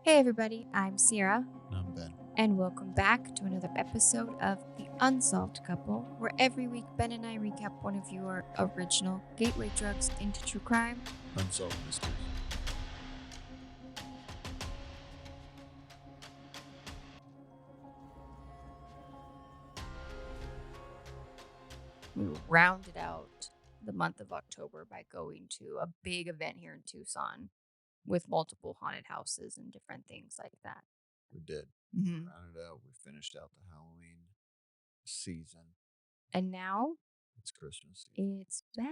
Hey everybody, I'm Sierra, I'm Ben. and welcome back to another episode of The Unsolved Couple, where every week Ben and I recap one of your original gateway drugs into true crime. Unsolved Mysteries. We rounded out the month of October by going to a big event here in Tucson with multiple haunted houses and different things like that. We did. Mm-hmm. Rounded out. We finished out the Halloween season. And now It's Christmas season. it's back.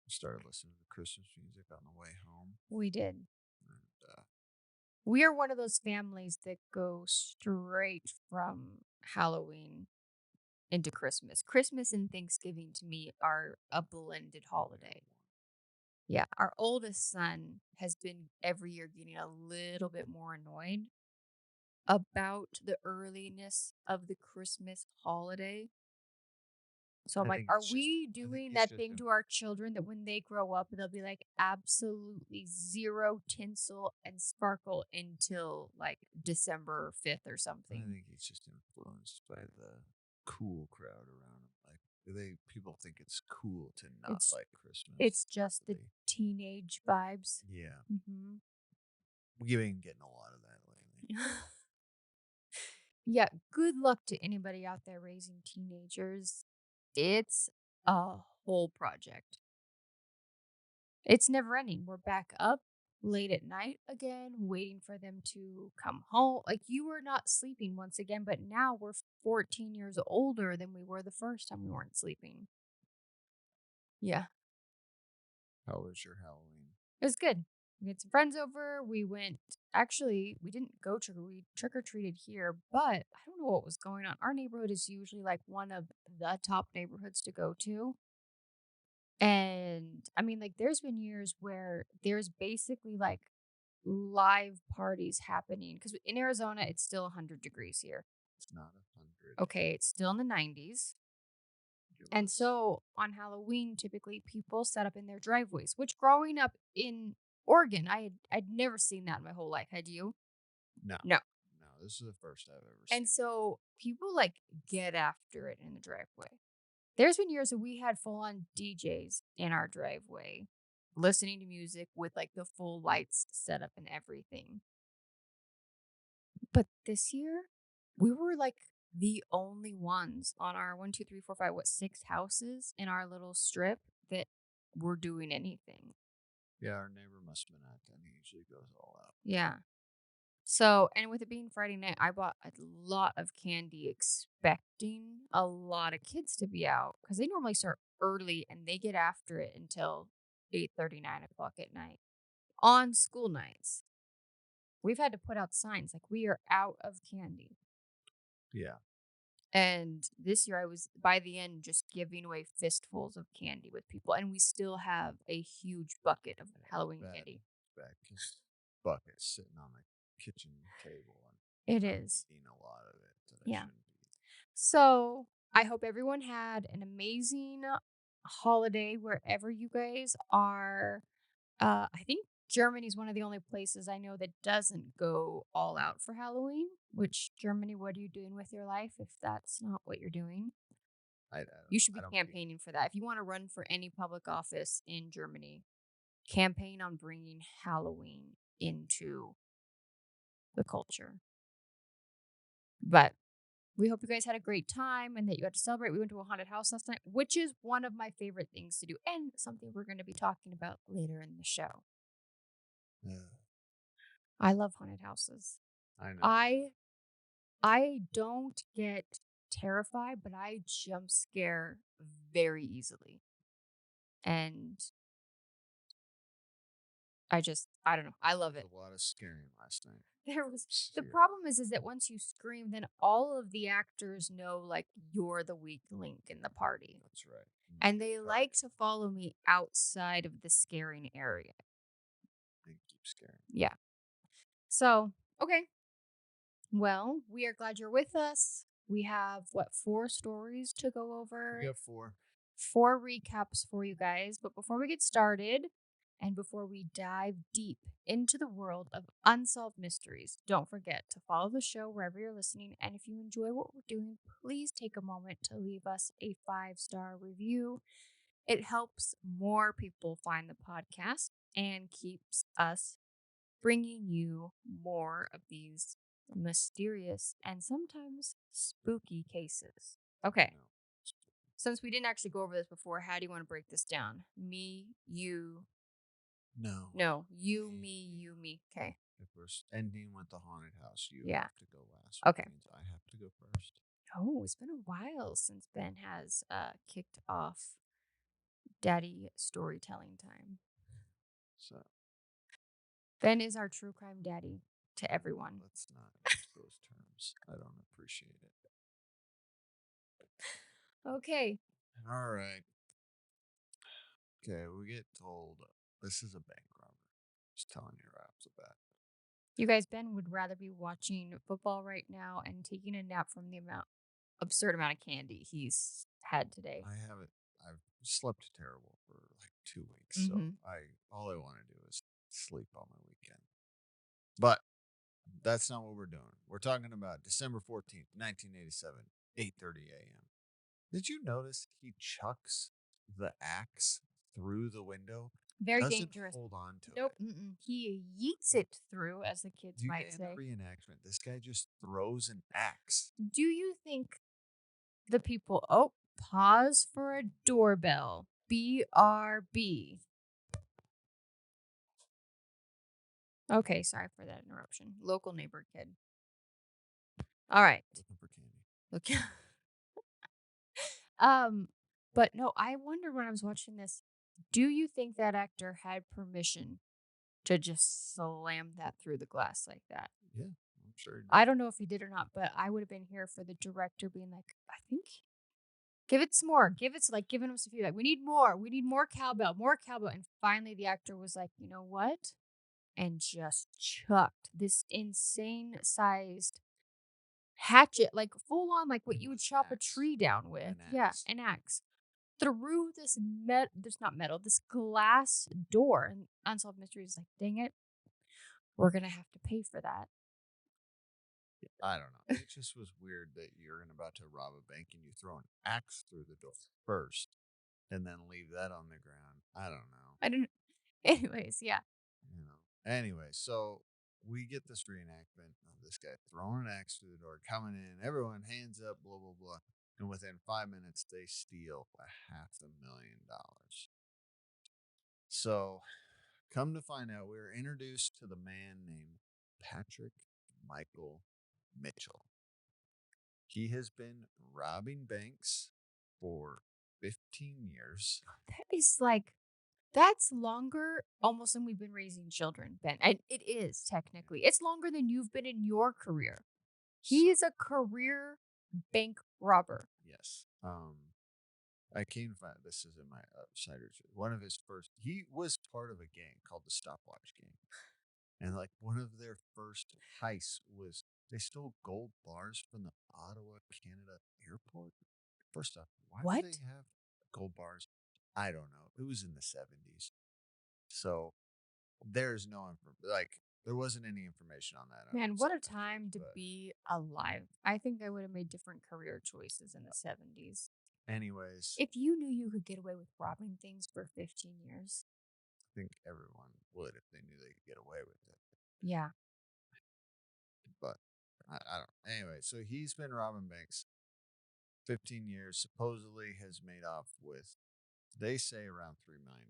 We started listening to Christmas music on the way home. We did. And We are one of those families that go straight from Halloween into Christmas. Christmas and Thanksgiving to me are a blended holiday. Yeah, our oldest son has been every year getting a little bit more annoyed about the earliness of the Christmas holiday. So I'm I like, think are it's just- we I think doing he's that just thing been- to our children that when they grow up, they'll be like absolutely zero tinsel and sparkle until like December 5th or I something? think he's just influenced by the cool crowd around him. Like people think it's cool to not It's- like Christmas. It's just the They- teenage vibes. yeah. Mm-hmm. We've been getting a lot of that lately. Yeah, good luck to anybody out there raising teenagers. It's a whole project. It's never ending. We're back up late at night again, waiting for them to come home. Like you were not sleeping once again, but now we're 14 years older than we were the first time we weren't sleeping. Yeah, How was your Halloween? it was good. We had some friends over. We didn't go we trick or treated here, but I don't know what was going on. Our neighborhood is usually like one of the top neighborhoods to go to. And I mean, like, there's been years where there's basically like live parties happening because in Arizona, it's still 100 degrees here. It's not 100. Okay, it's still in the 90s. Give And us- so on Halloween, typically people set up in their driveways, which growing up in Oregon, I'd never seen that in my whole life. Had you? No. No. No, this is the first I've ever seen. And so people like get after it in the driveway. There's been years that we had full on DJs in our driveway listening to music with like the full lights set up and everything. But this year, we were like the only ones on our 6 houses in our little strip that were doing anything. Yeah, our neighbor must have been acting. He usually goes all out. Yeah. So, and with it being Friday night, I bought a lot of candy expecting a lot of kids to be out because they normally start early and they get after it until 8:30, 9 o'clock at night. On school nights, we've had to put out signs like we are out of candy. Yeah. And this year I was by the end just giving away fistfuls of candy with people. And we still have a huge bucket of Halloween candy. Back his bucket sitting on the kitchen table. It I'm is. eating a lot of it that Yeah. I shouldn't be. So I hope everyone had an amazing holiday wherever you guys are. I think Germany is one of the only places I know that doesn't go all out for Halloween. Which Germany, what are you doing with your life if that's not what you're doing? I don't You know. should be I don't campaigning for that. If you want to run for any public office in Germany, campaign on bringing Halloween into the culture. But we hope you guys had a great time and that you got to celebrate. We went to a haunted house last night, which is one of my favorite things to do and something we're going to be talking about later in the show. I love haunted houses. I know. I don't get terrified, but I jump scare very easily. And I don't know. I love it. A lot of scaring last night. The problem is that once you scream, then all of the actors know like you're the weak link in the party. That's right. And they like to follow me outside of the scaring area. And keep scaring. Yeah. So, okay. Well, we are glad you're with us. We have 4 stories to go over? We have 4. 4 recaps for you guys. But before we get started, And before we dive deep into the world of unsolved mysteries, don't forget to follow the show wherever you're listening. And if you enjoy what we're doing, please take a moment to leave us a 5-star review. It helps more people find the podcast and keeps us bringing you more of these mysterious and sometimes spooky cases. Okay. No. Since we didn't actually go over this before, how do you want to break this down? Me, you. No. No, you, me, you, me. Okay. If we're ending with the haunted house, you Yeah. have to go last, which Okay. means I have to go first. Oh, it's been a while since Ben has kicked off daddy storytelling time. So Ben is our true crime daddy to everyone. let's not use those terms. I don't appreciate it. Okay. All right. Okay, we get told this is a bank robber. Just telling you right off the bat. You guys, Ben would rather be watching football right now and taking a nap from the absurd amount of candy he's had today. I've slept terrible for like 2 weeks, so Mm-hmm. all I want to do is sleep on my weekend. But that's not what we're doing. We're talking about December 14th, 1987, 8:30 a.m. Did you notice he chucks the axe through the window? Very Doesn't dangerous. hold on to Nope. it. Mm-mm. He yeets it through, as the kids You might get in the say. reenactment, this guy just throws an axe. Do you think the people? Oh, pause for a doorbell. BRB. Okay, sorry for that interruption. Local neighbor kid. All right. Looking for candy. Look. um, but no, I wondered when I was watching this. Do you think that actor had permission to just slam that through the glass like that? Yeah, I'm sure he did. I don't know if he did or not, but I would have been here for the director being like, I think give it some more. Give it like giving him some feedback. We need more. We need more cowbell, more cowbell. And finally the actor was like, you know what? And just chucked this insane sized hatchet, like full on, like what It you would was chop a axe. tree down with. An Yeah, axe. an axe. Through this not metal, this glass door. And Unsolved Mysteries is like, dang it, we're gonna have to pay for that. I don't know. It just was weird that you're about to rob a bank and you throw an axe through the door first and then leave that on the ground. I don't know. I didn't anyways, yeah. Anyway, so we get this reenactment of this guy throwing an axe through the door, coming in, everyone hands up, blah, blah, blah. And within 5 minutes, they steal $500,000. So come to find out, we were introduced to the man named Patrick Michael Mitchell. He has been robbing banks for 15 years. That is like that's longer almost than we've been raising children, Ben. And it is technically. It's longer than you've been in your career. He is a career bank robber. Yes. I came to find this is in my side research. One of his first, he was part of a gang called the Stopwatch Gang. And like one of their first heists was they stole gold bars from the Ottawa, Canada airport. First off, why would What? they have gold bars? I don't know. It was in the 70s. So there's no there wasn't any information on that. Man, what a time to be alive. I think I would have made different career choices in the 70s. Anyways, If you knew you could get away with robbing things for 15 years. I think everyone would if they knew they could get away with it. Yeah. But I don't. Anyway, so he's been robbing banks 15 years. Supposedly has made off with, they say, around $3 million.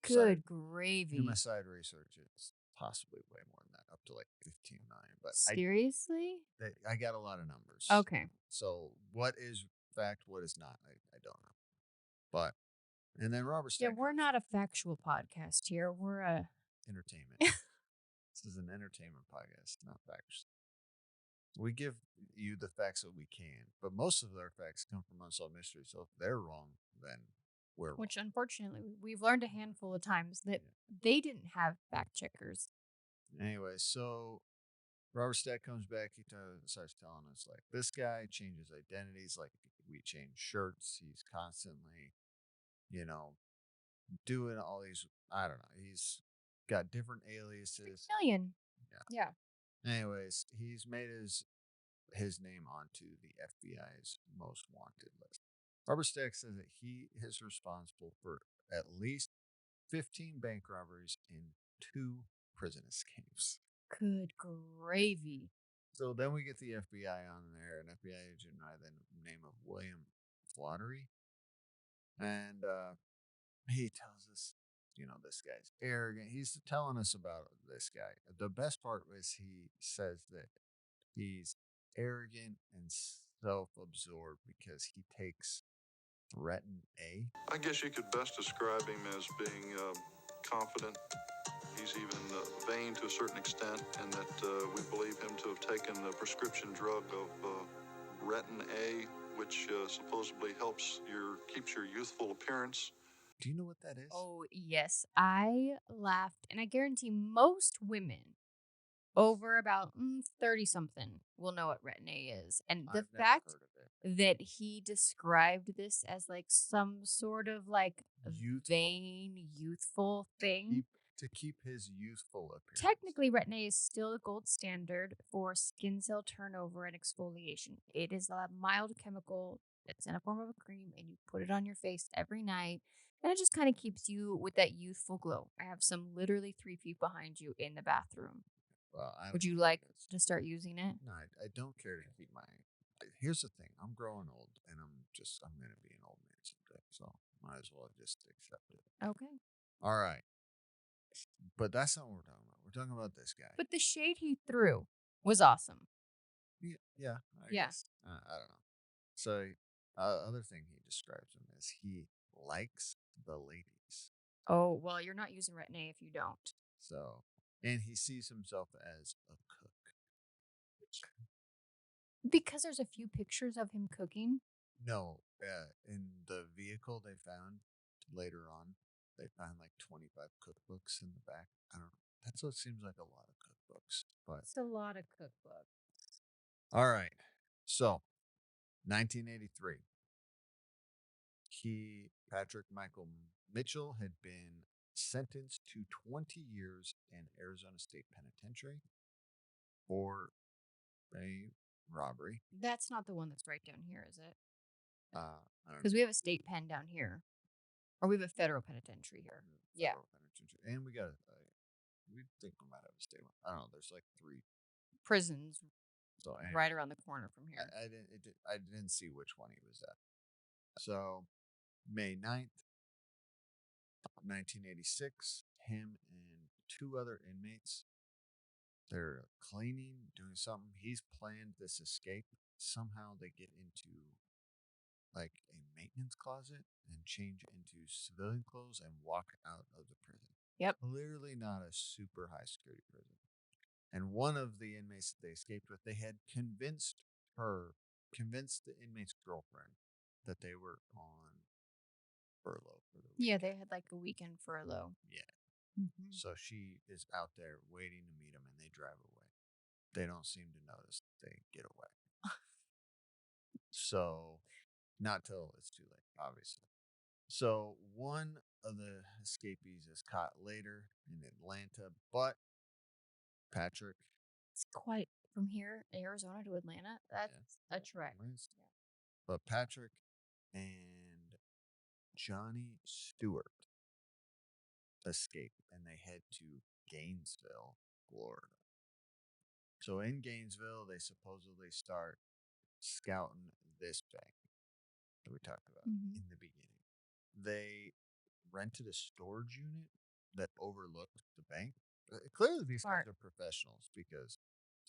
Good In gravy. my side research, it's possibly way more than that, up to like 15 million. But seriously? I got a lot of numbers. Okay. So what is fact, what is not? I don't know. But and then Robert Yeah, Stack we're not a factual podcast here. We're a entertainment. This is an entertainment podcast, not facts. We give you the facts that we can, but most of our facts come from Unsolved Mysteries. So if they're wrong, then we're wrong. which unfortunately we've learned a handful of times that they didn't have fact checkers. Anyway, so Robert Stack comes back. He starts telling us like this guy changes identities. Like we change shirts. He's constantly, doing all these I don't know. He's got different Six aliases. million. Yeah. Yeah. Anyways, he's made his name onto the FBI's most wanted list. Robert Stack says that he is responsible for at least 15 bank robberies and 2 prison escapes. Good gravy. So then we get the FBI on there, an FBI agent by the name of William Flottery. And he tells us, this guy's arrogant. He's telling us about this guy. The best part was he says that he's arrogant and self absorbed because he takes Retin A. I guess you could best describe him as being confident. He's even vain to a certain extent, and that we believe him to have taken the prescription drug of retin A, which supposedly keeps your youthful appearance. Do you know what that is? Oh, yes. I laughed, and I guarantee most women over about 30 something will know what retin A is. And the I've never fact heard of it. that he described this as like some sort of like Youthful. vain, youthful thing. To keep his youthful appearance. Technically, retin A is still the gold standard for skin cell turnover and exfoliation. It is a mild chemical that's in a form of a cream, and you put it on your face every night, and it just kind of keeps you with that youthful glow. I have some literally 3 feet behind you in the bathroom. Well, I don't Would you know what like it is. to start using it? No, I don't care to keep my. Here's the thing: I'm growing old, and I'm gonna be an old man someday, so might as well just accept it. Okay. All right, but that's not what we're talking about. We're talking about this guy. But the shade he threw was awesome. Yeah, I Yeah. guess. I don't know. So, other thing he describes him as he likes the ladies. Oh, well, you're not using retin A if you don't. So, and he sees himself as a cook. Because there's a few pictures of him cooking. No, in the vehicle they found later on, they found like 25 cookbooks in the back. I don't know. That's what seems like a lot of cookbooks. But It's a lot of cookbooks. all right. So, 1983. Patrick Michael Mitchell, had been sentenced to 20 years in Arizona State Penitentiary for a robbery. That's not the one that's right down here, is it? I don't Because we have a state pen down here. Or we have a federal penitentiary here. know. Yeah. Federal penitentiary. And we think we might have a state one. I don't know. There's like 3. Prisons So anyway, right around the corner from here. I didn't see which one he was at. So May 9th, 1986, him and 2 other inmates, they're cleaning, doing something. He's planned this escape. Somehow they get into like a maintenance closet and change into civilian clothes and walk out of the prison. Yep. Clearly not a super high security prison. And one of the inmates that they escaped with, they had convinced the inmate's girlfriend that they were on furlough for the week. Yeah, they had like a weekend furlough. Yeah. Mm-hmm. So she is out there waiting to meet him, and they drive away. They don't seem to notice they get away. So, not till it's too late, obviously. So, one of the escapees is caught later in Atlanta, but Patrick. It's quite from here, Arizona to Atlanta. That's a trek. Nice. Yeah. But Patrick and Johnny Stewart escape, and they head to Gainesville, Florida. So in Gainesville, they supposedly start scouting this bank that we talked about in the beginning. They rented a storage unit that overlooked the bank. Clearly, these guys are professionals because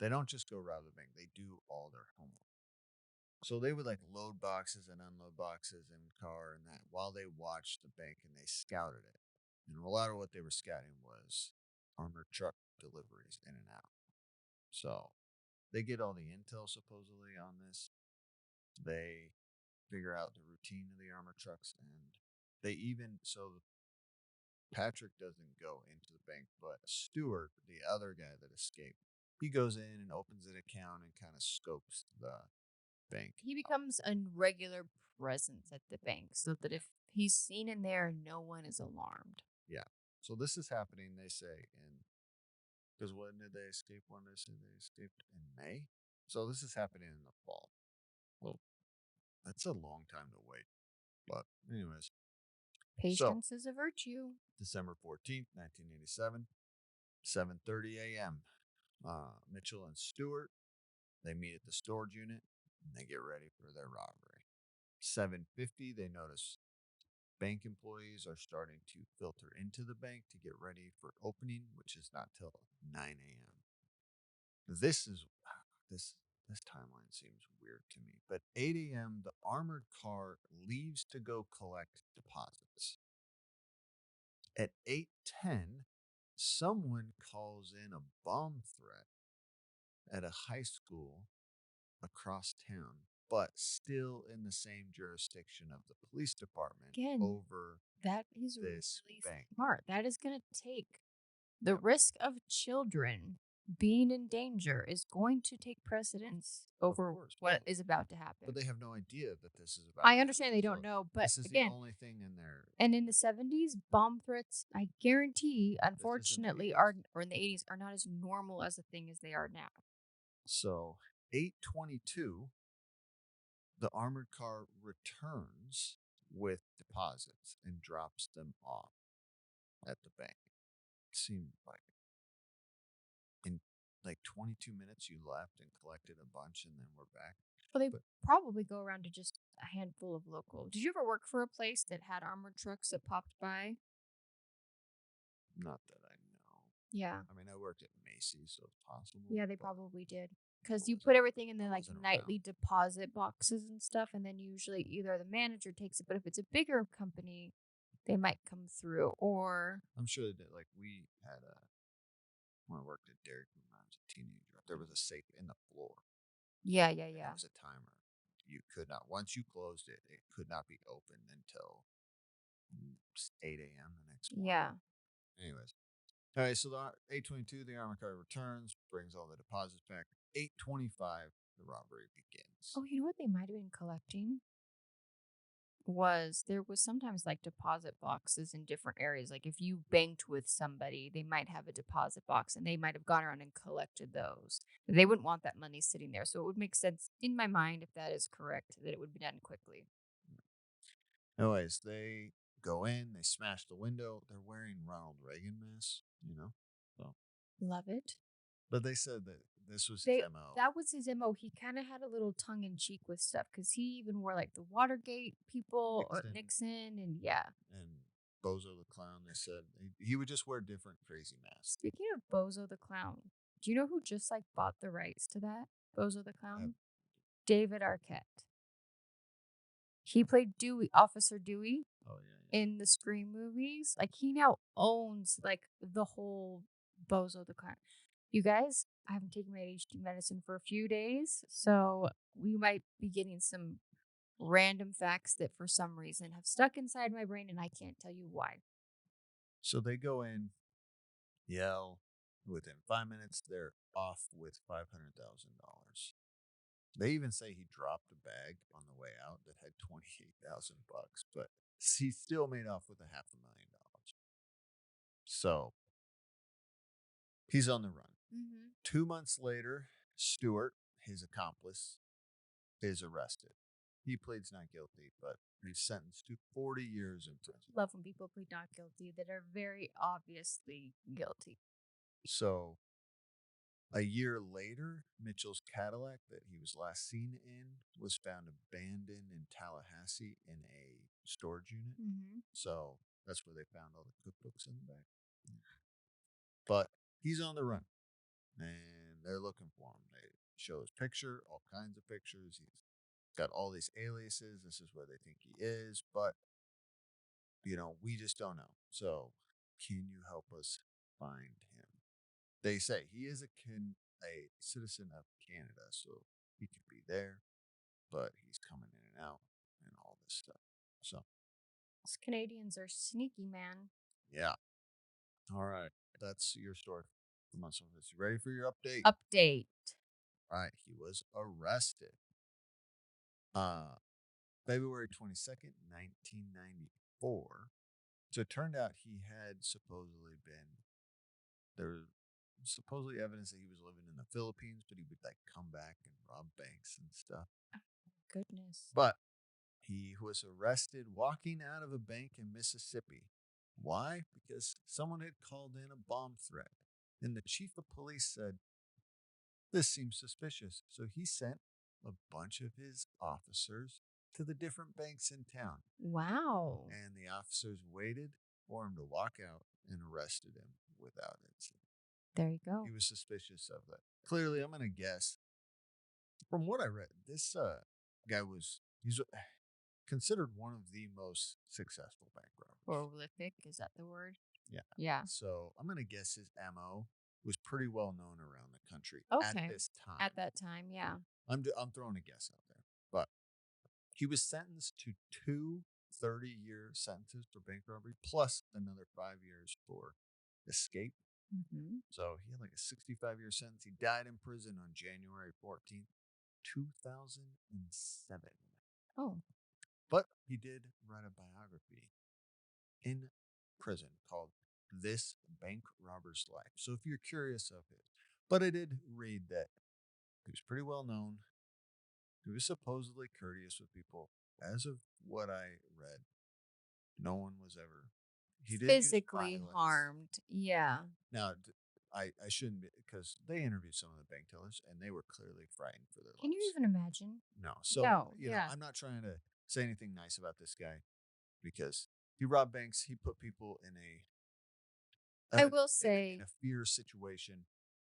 they don't just go rob the bank; they do all their homework. So they would like load boxes and unload boxes in the car and that while they watched the bank and they scouted it. And a lot of what they were scouting was armored truck deliveries in and out. So they get all the intel supposedly on this. They figure out the routine of the armored trucks, and Patrick doesn't go into the bank, but Stewart, the other guy that escaped, he goes in and opens an account and kind of scopes the bank. He becomes a regular presence at the bank so that if he's seen in there, no one is alarmed. Yeah. So this is happening, they say, because when did they escape? When did they say they escaped? In May? So this is happening in the fall. Well, that's a long time to wait. But anyways, so Patience is a virtue. December 14th, 1987, 7:30 a.m. Mitchell and Stewart, they meet at the storage unit and they get ready for their robbery. 7:50, they notice bank employees are starting to filter into the bank to get ready for opening, which is not till 9 a.m. This is this this timeline seems weird to me. But 8 a.m., the armored car leaves to go collect deposits. At 8:10, someone calls in a bomb threat at a high school across town, but still in the same jurisdiction of the police department Again, over that is this really bank. smart. That is going to take the Yep. risk of children being in danger is going to take precedence over course. what Well, is about to happen. But they have no idea that this is about I to understand they happen. don't know, but This is again, the only thing in there. and in the 70s, bomb threats, I guarantee, This is in the unfortunately, 80s. or in the 80s, are not as normal as a thing as they are now. So 8:22, the armored car returns with deposits and drops them off at the bank. It seemed like in like 22 minutes you left and collected a bunch and then we're back. Well, they But- probably go around to just a handful of local. Did you ever work for a place that had armored trucks that popped by? Not that I know. Yeah. I mean, I worked at Macy's, so it's possible. Yeah, they but probably did. I Because you wasn't- put everything in the I like wasn't nightly around. deposit boxes and stuff, and then usually either the manager takes it, but if it's a bigger company, they might come through. Or I'm sure they did. Like we had when I worked at Dairy Queen when I was a teenager, there was a safe in the floor. yeah. And it was a timer. You could not, once you closed it, it could not be opened until 8 a.m. the next morning. Yeah. Anyways. All right, so the 8:22, the armored car returns, brings all the deposits back. 8:25, the robbery begins. Oh, you know what they might have been collecting? Was there was sometimes like deposit boxes in different areas. Like if you banked with somebody, they might have a deposit box and they might have gone around and collected those. They wouldn't want that money sitting there. So it would make sense in my mind, if that is correct, that it would be done quickly. Anyways, they go in, they smash the window. They're wearing Ronald Reagan masks, So, Love it. but they said that this was They his MO. that was his MO. He kind of had a little tongue in cheek with stuff because he even wore like the Watergate people, Nixon, and yeah. And Bozo the Clown, they said he would just wear different crazy masks. Speaking of Bozo the Clown, do you know who just like bought the rights to that? Bozo the Clown? David Arquette. He played Dewey, Officer Dewey, Oh yeah. in the Scream movies. Like he now owns like the whole Bozo the Clown. You guys, I haven't taken my ADHD medicine for a few days, so we might be getting some random facts that for some reason have stuck inside my brain and I can't tell you why. So they go in, yell. Within 5 minutes, they're off with $500,000. They even say he dropped a bag on the way out that had $28,000, but he still made off with $500,000. So he's on the run. Mm-hmm. 2 months later, Stewart, his accomplice, is arrested. He pleads not guilty, but he's sentenced to 40 years in prison. Love when people plead not guilty that are very obviously guilty. So a year later, Mitchell's Cadillac that he was last seen in was found abandoned in Tallahassee in a storage unit. Mm-hmm. So that's where they found all the cookbooks in the back. But he's on the run, and they're looking for him. They show his picture, all kinds of pictures. He's got all these aliases. This is where they think he is, but we just don't know. So, can you help us find him? They say he is a citizen of Canada, so he could be there, but he's coming in and out and all this stuff. So, Us Canadians are sneaky, man. yeah. All right. That's your story from Unsolved Mysteries. You ready for your update? Update. All right. He was arrested. February 22nd, 1994. So it turned out he had supposedly been there. Was supposedly evidence that he was living in the Philippines, but he would like come back and rob banks and stuff. Goodness. But he was arrested walking out of a bank in Mississippi. Why? Because someone had called in a bomb threat. And the chief of police said, "This seems suspicious." So he sent a bunch of his officers to the different banks in town. Wow. And the officers waited for him to walk out and arrested him without incident. There you go. He was suspicious of that. Clearly, I'm going to guess, from what I read, this guy he's considered one of the most successful bank robbers. Prolific, is that the word? Yeah. Yeah. So I'm going to guess his MO was pretty well known around the country at Okay. this time. At that time, yeah. I'm throwing a guess out there. But he was sentenced to 2 30-year sentences for bank robbery, plus another 5 years for escape. Mm-hmm. So he had like a 65-year sentence. He died in prison on January 14th, 2007. Oh, But he did write a biography in prison called This Bank Robber's Life. So if you're curious of it, but I did read that he was pretty well known. He was supposedly courteous with people. As of what I read, no one was ever. He did physically use violence. harmed. Yeah. Now, I shouldn't be, because they interviewed some of the bank tellers and they were clearly frightened for their lives. Can you even imagine? No. So, No, you know, yeah. I'm not trying to say anything nice about this guy because he robbed banks. He put people in I will say, in a fear situation,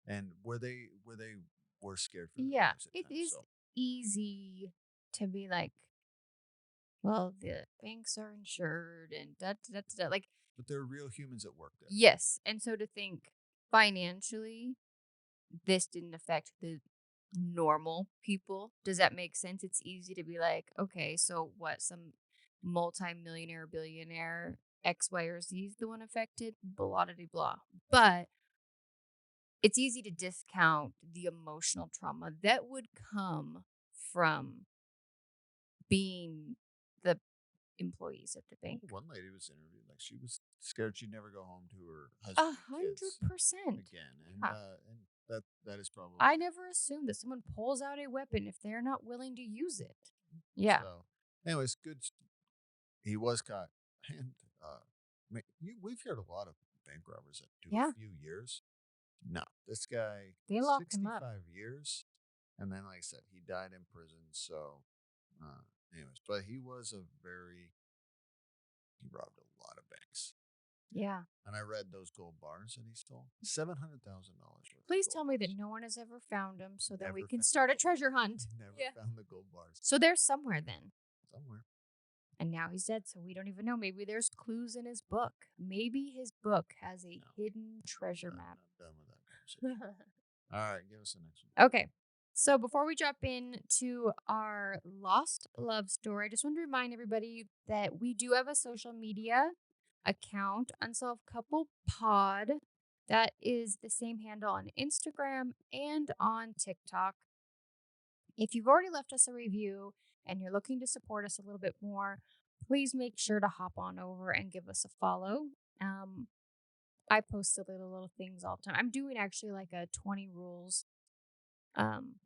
and where they were scared for their yeah, lives at it times. is So, easy to be like, well, the banks are insured and da da da da. Like, but there are real humans at work there. yes. And so to think financially, this didn't affect the normal people. Does that make sense? It's easy to be like, okay, so what? Some multi-millionaire, billionaire, X, Y, or Z is the one affected? Blah, blah, blah. But it's easy to discount the emotional trauma that would come from being the employees at the bank. One lady was interviewed, like she was scared she'd never go home to her A husband and kids 100%. again, and Yeah. and that is probably. I never assumed that someone pulls out a weapon if they're not willing to use it. Yeah. So, anyways, good. He was caught, and we've heard a lot of bank robbers that do Yeah. a few years. No, this guy, They locked him up. 65 years, and then, like I said, he died in prison. So, anyways, but he robbed a lot of banks. Yeah. And I read those gold bars that he stole, $700,000 worth. Please of tell gold me bars. that no one has ever found them so that we Never can found start the a gold treasure bars. hunt. Never Yeah. found the gold bars. So they're somewhere then. Somewhere. And now he's dead, so we don't even know. Maybe there's clues in his book. Maybe his book has a hidden treasure map. I'm done with that conversation. All right, give us the next one. Okay. So before we jump into our lost love story, I just want to remind everybody that we do have a social media account, Unsolved Couple Pod. That is the same handle on Instagram and on TikTok. If you've already left us a review and you're looking to support us a little bit more, please make sure to hop on over and give us a follow. I post little things all the time. I'm doing actually like a 20 rules,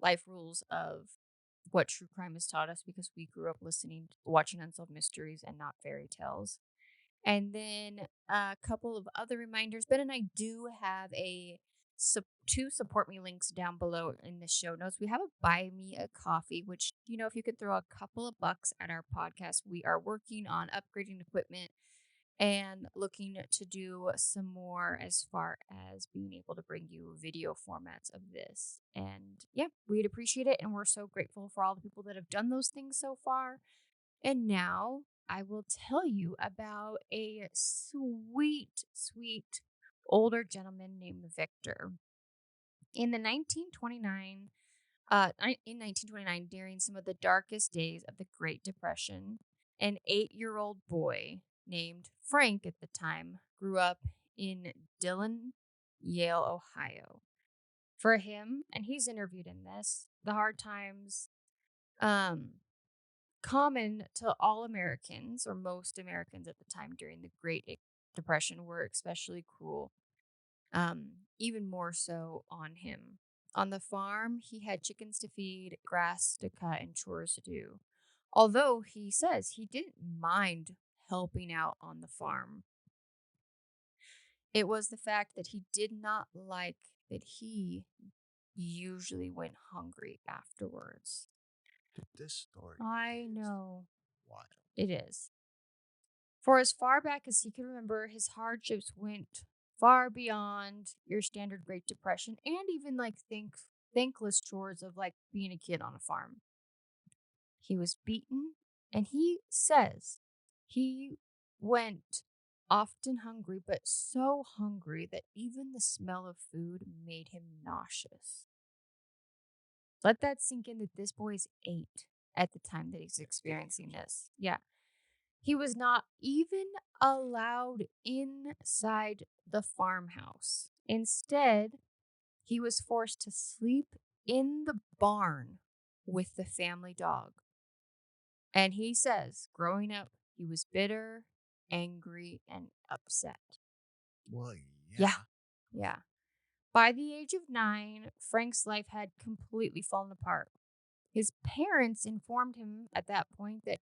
life rules of what true crime has taught us because we grew up watching Unsolved Mysteries and not fairy tales. And then a couple of other reminders. Ben and I do have two support me links down below in the show notes. We have a buy me a coffee, which, if you could throw a couple of bucks at our podcast, we are working on upgrading equipment and looking to do some more as far as being able to bring you video formats of this. And yeah, we'd appreciate it. And we're so grateful for all the people that have done those things so far. And now I will tell you about a sweet, sweet older gentleman named Victor. In 1929, during some of the darkest days of the Great Depression, an 8-year-old boy named Frank at the time grew up in Dillon, Yale, Ohio. For him, and he's interviewed in this, the hard times, common to all Americans or most Americans at the time during the Great depression were especially cruel, even more so on him. On the farm, he had chickens to feed, grass to cut, and chores to do. Although he says he didn't mind helping out on the farm, it was the fact that he did not like that he usually went hungry afterwards. Dude, this story I is know wild. it is. For as far back as he can remember, his hardships went far beyond your standard Great Depression and even like thankless chores of like being a kid on a farm. He was beaten, and he says he went often hungry, but so hungry that even the smell of food made him nauseous. Let that sink in that this boy's 8 at the time that he's experiencing this. Yeah. He was not even allowed inside the farmhouse. Instead, he was forced to sleep in the barn with the family dog. And he says, growing up, he was bitter, angry, and upset. Well, Yeah. yeah. Yeah. By the age of 9, Frank's life had completely fallen apart. His parents informed him at that point that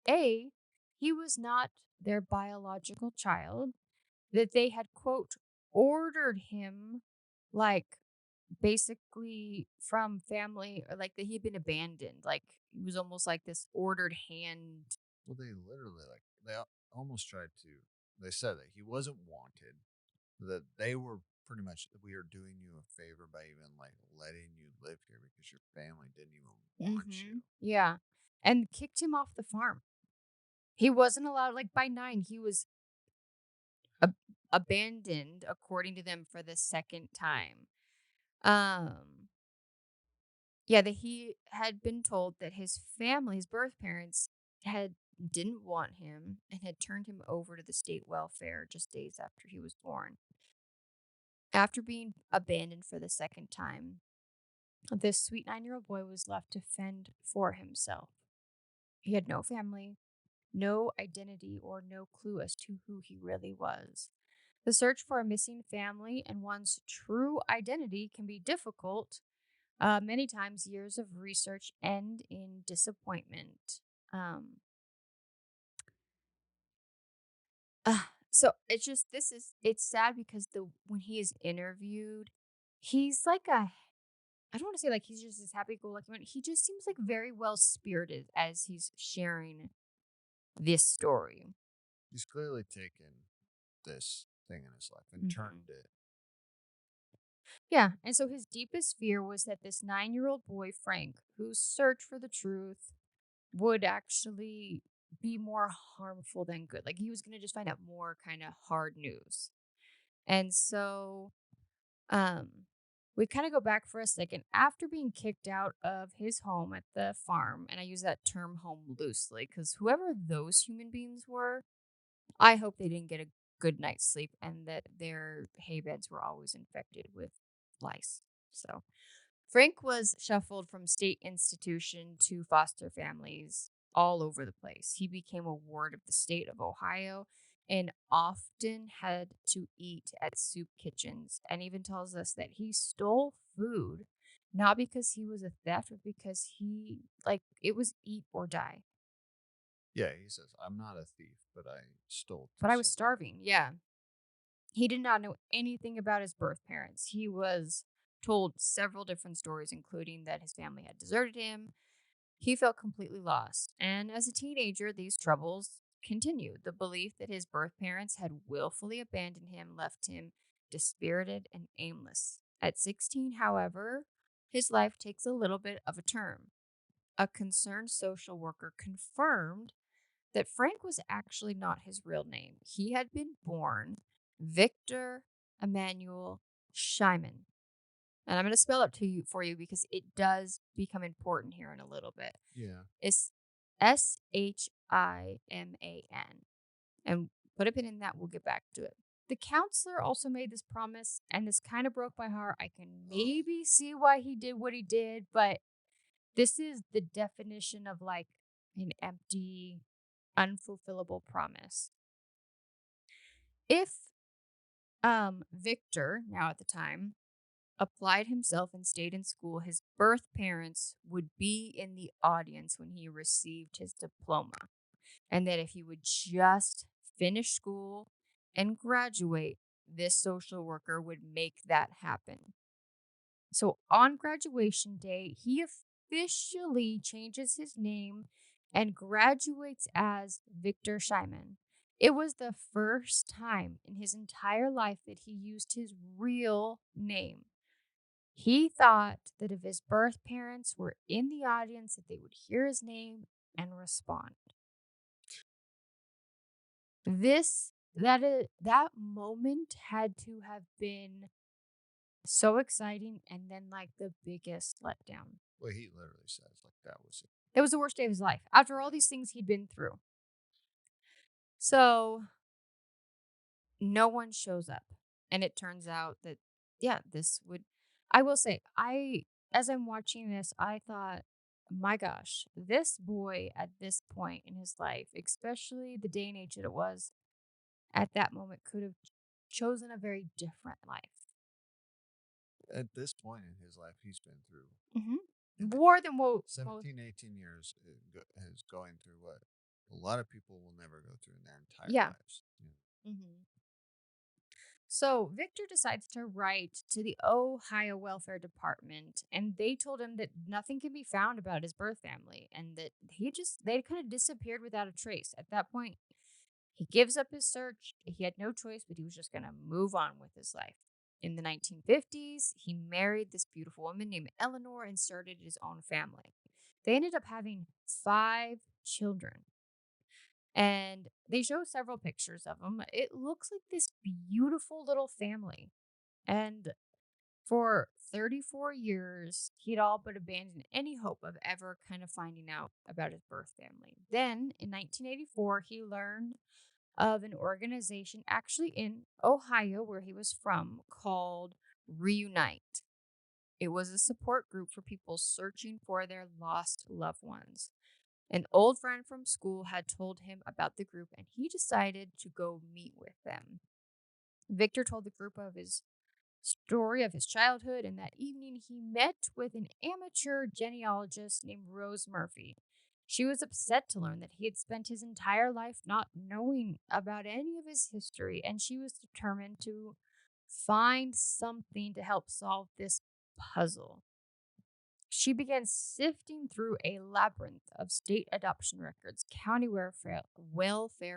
A, he was not their biological child, that they had, quote, ordered him, like, basically from family, or like that he had been abandoned. Like, he was almost like this ordered hand. Well, they literally almost tried to. They said that he wasn't wanted. That they were pretty much, we are doing you a favor by even like letting you live here because your family didn't even want you. Yeah. And kicked him off the farm. He wasn't allowed, like, by 9, he was ab- abandoned, according to them, for the second time. Um, yeah, that he had been told that his family, his birth parents, had didn't want him and had turned him over to the state welfare just days after he was born. After being abandoned for the second time, this sweet 9-year-old boy was left to fend for himself. He had no family, no identity, or no clue as to who he really was. The search for a missing family and one's true identity can be difficult. Many times, years of research end in disappointment. Um, so it's just it's sad because the when he is interviewed, he's like a I don't want to say like he's just this happy-go-lucky one. He just seems like very well spirited as he's sharing this story. He's clearly taken this thing in his life and Mhm. turned it. Yeah, and so his deepest fear was that this 9-year-old boy, Frank, whose search for the truth would actually be more harmful than good. Like he was going to just find out more kind of hard news. And so um we kind of go back for a second. After being kicked out of his home at the farm, and I use that term home loosely because whoever those human beings were, I hope they didn't get a good night's sleep and that their hay beds were always infected with lice. So Frank was shuffled from state institution to foster families all over the place. He became a ward of the state of Ohio and often had to eat at soup kitchens, and even tells us that he stole food not because he was a theft, but because he like it was eat or die. Yeah, he says, I'm not a thief, but I stole to But I was survive. starving. Yeah. He did not know anything about his birth parents. He was told several different stories, including that his family had deserted him. He felt completely lost, and as a teenager, these troubles continued. The belief that his birth parents had willfully abandoned him left him dispirited and aimless. At 16, however, his life takes a little bit of a turn. A concerned social worker confirmed that Frank was actually not his real name. He had been born Victor Emmanuel Scheiman. And I'm going to spell it to you for you because it does become important here in a little bit. Yeah. It's Shiman. And put a pin in that, we'll get back to it. The counselor also made this promise, and this kind of broke my heart. I can maybe see why he did what he did, but this is the definition of like an empty, unfulfillable promise. If Victor, now at the time, applied himself and stayed in school, his birth parents would be in the audience when he received his diploma. And that if he would just finish school and graduate, this social worker would make that happen. So on graduation day, he officially changes his name and graduates as Victor Scheiman. It was the first time in his entire life that he used his real name. He thought that if his birth parents were in the audience that they would hear his name and respond. That moment had to have been so exciting and then like the biggest letdown. Well, he literally says like that was it. It was the worst day of his life after all these things he'd been through. So no one shows up. And it turns out that, yeah, this would, I will say, as I'm watching this, I thought, my gosh, this boy at this point in his life, especially the day and age that it was at that moment, could have chosen a very different life. At this point in his life, he's been through More than what 17, 18 years is going through what a lot of people will never go through in their entire Yeah. lives. So Victor decides to write to the Ohio Welfare Department, and they told him that nothing can be found about his birth family, and that they kind of disappeared without a trace. At that point, he gives up his search. He had no choice, but he was just going to move on with his life. In the 1950s, he married this beautiful woman named Eleanor and started his own family. They ended up having 5 children. And they show several pictures of them. It looks like this beautiful little family. And for 34 years, he'd all but abandoned any hope of ever kind of finding out about his birth family. Then in 1984, he learned of an organization actually in Ohio, where he was from, called Reunite. It was a support group for people searching for their lost loved ones. An old friend from school had told him about the group, and he decided to go meet with them. Victor told the group of his story of his childhood, and that evening he met with an amateur genealogist named Rose Murphy. She was upset to learn that he had spent his entire life not knowing about any of his history, and she was determined to find something to help solve this puzzle. She began sifting through a labyrinth of state adoption records, county welfare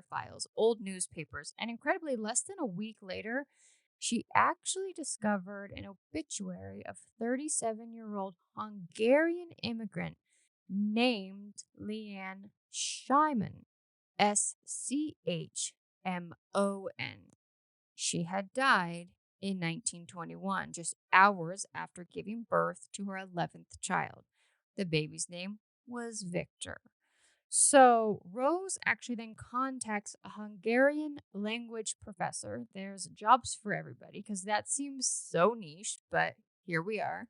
files, old newspapers, and incredibly, less than a week later, she actually discovered an obituary of 37-year-old Hungarian immigrant named Leanne Scheiman, Schmon. She had died in 1921, just hours after giving birth to her 11th child. The baby's name was Victor. So Rose actually then contacts a Hungarian language professor. There's jobs for everybody because that seems so niche, but here we are.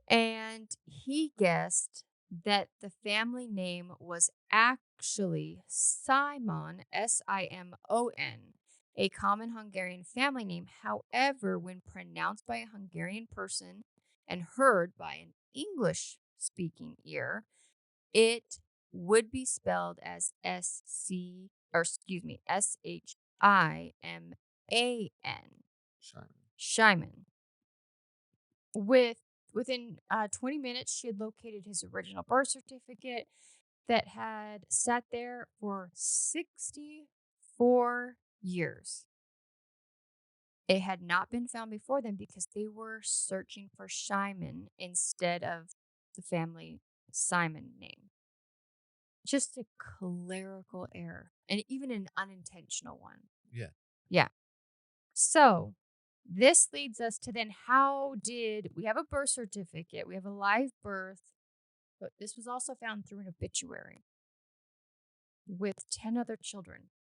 And he guessed that the family name was actually Simon, Simon, a common Hungarian family name. However, when pronounced by a Hungarian person and heard by an English speaking ear, it would be spelled as Shiman. Shiman. Within 20 minutes, she had located his original birth certificate that had sat there for 64 years. It had not been found before then because they were searching for Scheiman instead of the family Simon name. Just a clerical error, and even an unintentional one. Yeah. Yeah. So this leads us to then, how did we have a birth certificate? We have a live birth, but this was also found through an obituary with 10 other children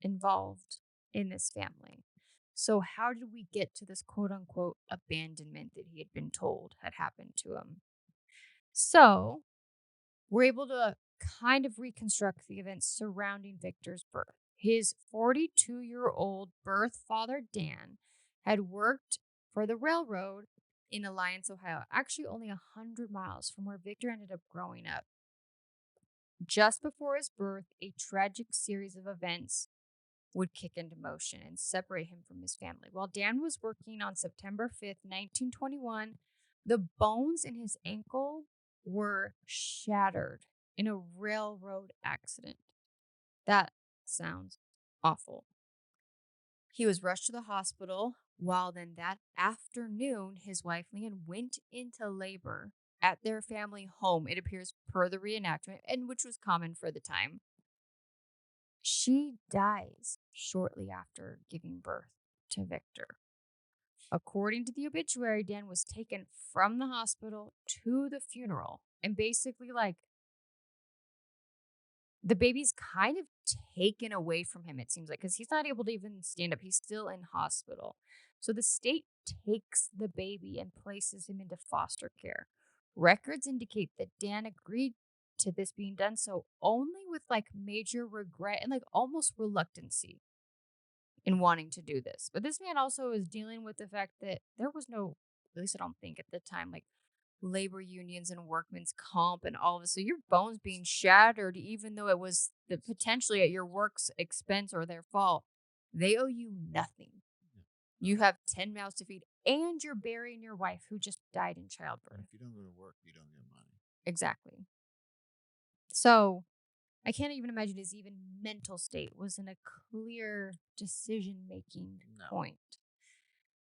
involved in this family. So how did we get to this quote unquote abandonment that he had been told had happened to him? So we're able to kind of reconstruct the events surrounding Victor's birth. His 42-year-old birth father, Dan, had worked for the railroad in Alliance, Ohio, actually only 100 miles from where Victor ended up growing up. Just before his birth, a tragic series of events would kick into motion and separate him from his family. While Dan was working on September 5th, 1921, the bones in his ankle were shattered in a railroad accident. That sounds awful. He was rushed to the hospital. While then that afternoon, his wife Leanne went into labor at their family home, it appears per the reenactment, and which was common for the time. She dies shortly after giving birth to Victor. According to the obituary, Dan was taken from the hospital to the funeral, and basically, like, the baby's kind of taken away from him, it seems like, because he's not able to even stand up. He's still in hospital. So the state takes the baby and places him into foster care. Records indicate that Dan agreed to this being done so only with like major regret and like almost reluctancy in wanting to do this. But this man also is dealing with the fact that there was no, at least I don't think at the time, like labor unions and workmen's comp and all of this. So your bones being shattered, even though it was the potentially at your work's expense or their fault, they owe you nothing. You have 10 mouths to feed, and you're burying your wife who just died in And childbirth. if you don't go to work, you don't get money. Exactly. So I can't even imagine his even mental state was in a clear decision making No. point.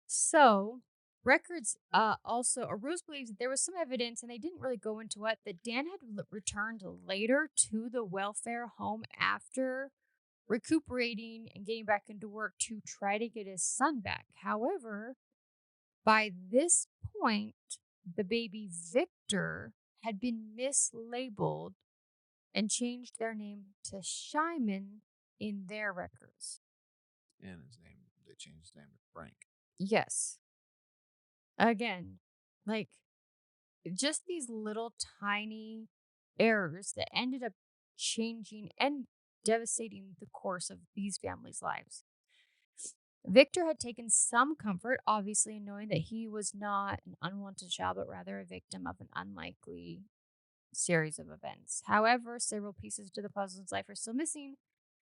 So records also, or Rose believes that there was some evidence, and they didn't really go into what, that Dan had returned later to the welfare home after recuperating and getting back into work to try to get his son back. However, by this point, the baby Victor had been mislabeled and changed their name to Scheiman in their records. And his name, they changed his name to Frank. Yes. Again, like just these little tiny errors that ended up changing and devastating the course of these families' lives. Victor had taken some comfort, obviously, in knowing that he was not an unwanted child, but rather a victim of an unlikely series of events. However, several pieces to the puzzle of his life are still missing,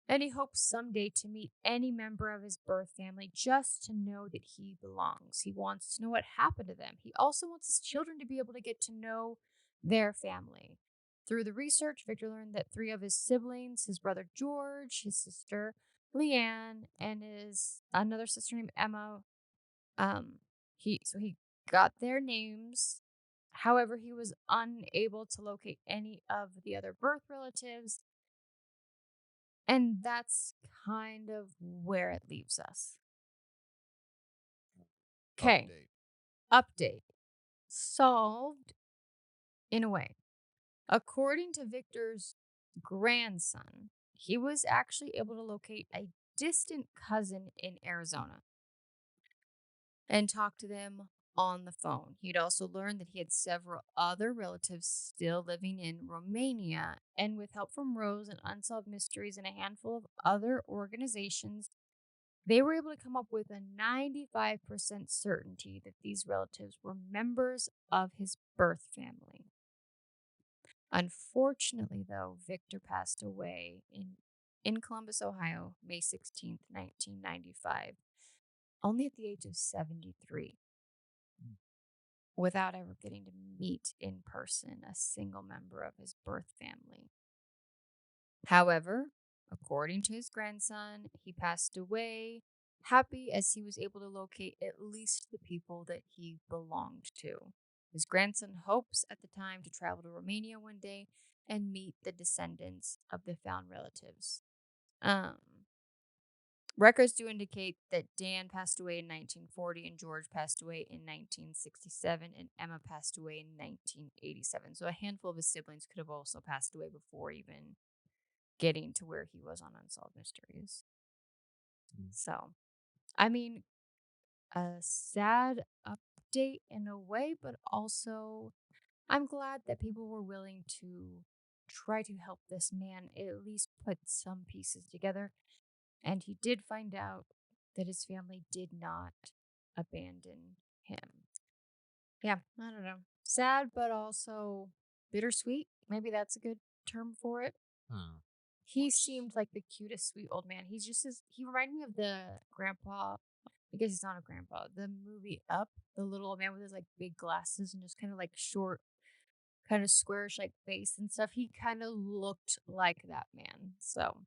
and he hopes someday to meet any member of his birth family just to know that he belongs. He wants to know what happened to them. He also wants his children to be able to get to know their family. Through the research, Victor learned that 3 of his siblings, his brother George, his sister Leanne, and his another sister named Emma, he got their names. However, he was unable to locate any of the other birth relatives. And that's kind of where it leaves us. Okay. Update. Solved in a way. According to Victor's grandson, he was actually able to locate a distant cousin in Arizona and talk to them on the phone. He'd also learned that he had several other relatives still living in Romania, and with help from Rose and Unsolved Mysteries and a handful of other organizations, they were able to come up with a 95% certainty that these relatives were members of his birth family. Unfortunately, though, Victor passed away in Columbus, Ohio, May 16th, 1995, only at the age of 73, without ever getting to meet in person a single member of his birth family. However, according to his grandson, he passed away happy as he was able to locate at least the people that he belonged to. His grandson hopes at the time to travel to Romania one day and meet the descendants of the found relatives. Records do indicate that Dan passed away in 1940 and George passed away in 1967 and Emma passed away in 1987. So a handful of his siblings could have also passed away before even getting to where he was on Unsolved Mysteries. So, I mean, a sad update in a way, but also I'm glad that people were willing to try to help this man at least put some pieces together. And he did find out that his family did not abandon him. Yeah, I don't know. Sad, but also bittersweet. Maybe that's a good term for it. Huh. He seemed like the cutest, sweet old man. He reminded me of the grandpa. I guess he's not a grandpa. The movie Up, the little old man with his like big glasses and just kind of like short, kind of squarish like face and stuff. He kind of looked like that man. So,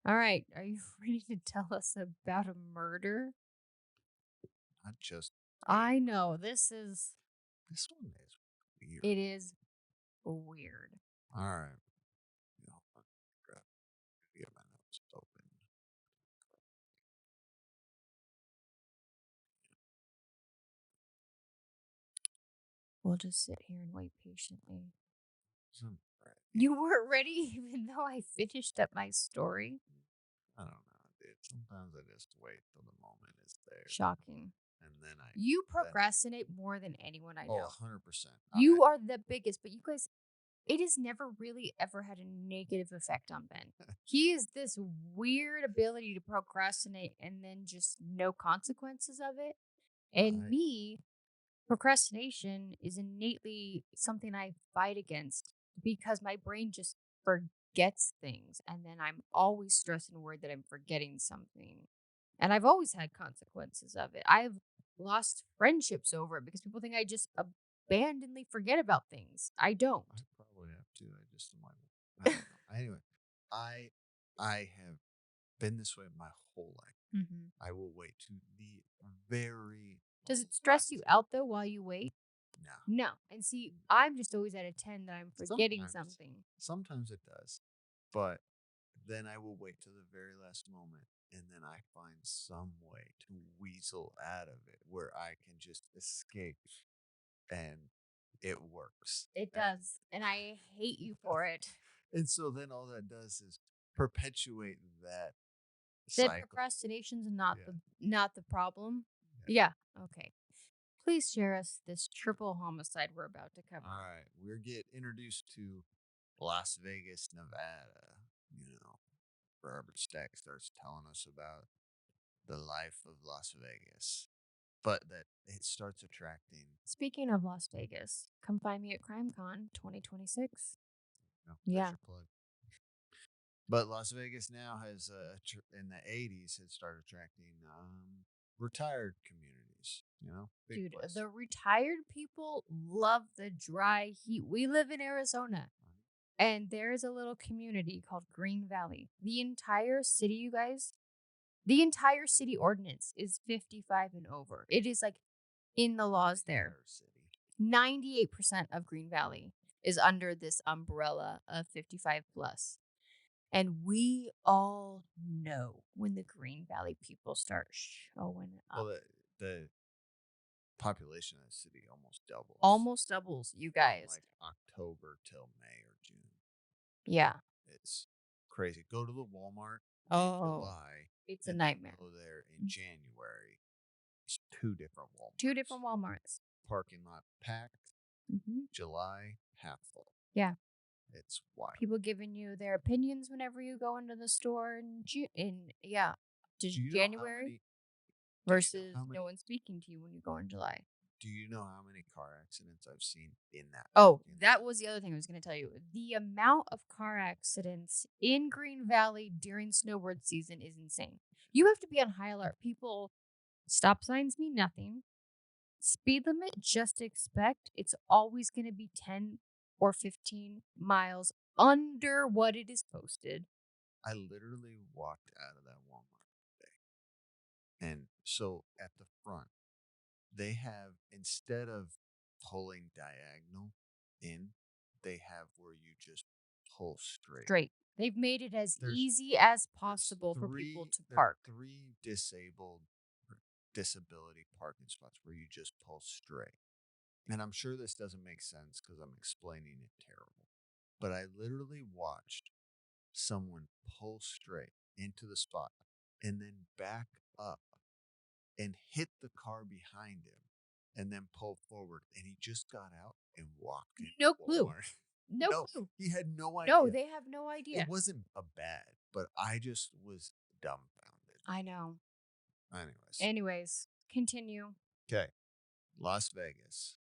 all right, are you ready to tell us about a murder? Not just I know this is. this one is weird. It is weird. All right. Hold on. Get my notes open. We'll just sit here and wait patiently. Wasn't ready. You weren't ready even though I finished up my story. I don't know, dude. Sometimes I just wait till the moment is there. Shocking. And then You procrastinate more than anyone I know. 100%. You are the biggest, but you guys, it has never really ever had a negative effect on Ben. He is this weird ability to procrastinate and then just no consequences of it. And me, procrastination is innately something I fight against because my brain just forgets things. And then I'm always stressed and worried that I'm forgetting something. And I've always had consequences of it. I've lost friendships over it because people think I just abandonedly forget about things. I don't. I probably have to. I just am like, I don't know. Anyway, I have been this way my whole life. Mm-hmm. I will wait to the very. Does it stress you out though while you wait? No. No. And see, I'm just always at a 10 that I'm forgetting something. Sometimes it does. But then I will wait till the very last moment and then I find some way to weasel out of it where I can just escape and it works. It does. And I hate you for it. And so then all that does is perpetuate that That cycle. procrastination's not the problem. Yeah. Okay. Please share us this triple homicide we're about to cover. All right. We're get introduced to Las Vegas, Nevada. Robert Stack starts telling us about the life of Las Vegas. But that it starts attracting. Speaking of Las Vegas, come find me at CrimeCon 2026. Yeah. Plug. But Las Vegas now has, in the 80s, had started attracting retired communities, big Dude, place. the retired people love the dry heat. We live in Arizona, and there is a little community called Green Valley. The entire city, you guys, the entire city ordinance is 55 and over. It is like in the laws there. 98% of Green Valley is under this umbrella of 55 plus. And we all know when the Green Valley people start showing up. Well, the population of the city almost doubles. Almost doubles, you guys. From like October till May or June. Yeah. It's crazy. Go to the Walmart in July. It's a nightmare. Go there in January. It's two different Walmarts. Two different Walmarts. Parking lot packed. Mm-hmm. July, half full. Yeah. It's wild. People giving you their opinions whenever you go into the store January versus no one speaking to you when you go in July. Do you know how many car accidents I've seen in that? Oh, that was the other thing I was going to tell you. The amount of car accidents in Green Valley during snowboard season is insane. You have to be on high alert. People, stop signs mean nothing. Speed limit, just expect it's always going to be 10 or 15 miles under what it is posted. I literally walked out of that Walmart today. And so at the front, they have, instead of pulling diagonal in, they have where you just pull straight. They've made it as easy as possible for people to park. 3 disability parking spots where you just pull straight. And I'm sure this doesn't make sense because I'm explaining it terrible. But I literally watched someone pull straight into the spot and then back up and hit the car behind him and then pull forward. And he just got out and walked in. No clue. No clue. He had no idea. No, they have no idea. It wasn't a bad, but I just was dumbfounded. I know. Anyways, Continue. okay, Las Vegas.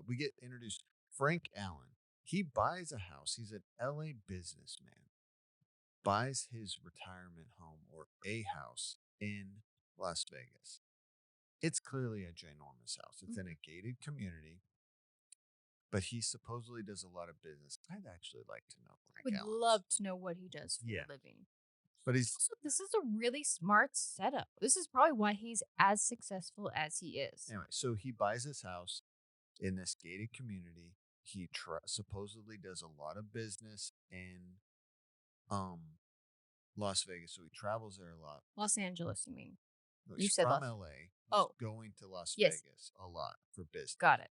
We get introduced Frank Allen. He buys a house. He's an LA businessman. Buys his retirement home or a house in Las Vegas. It's clearly a ginormous house. It's in a gated community, but he supposedly does a lot of business. I'd actually like to know Frank Would Allen's. love to know what he does for Yeah. a living. But he's Also, this is a really smart setup. This is probably why he's as successful as he is. anyway. So he buys this house in this gated community. He supposedly does a lot of business in Las Vegas, so he travels there a lot. Los Angeles, you mean? No, You he's said from Las- LA. He's Oh. going to Las Yes. Vegas a lot for business. Got it.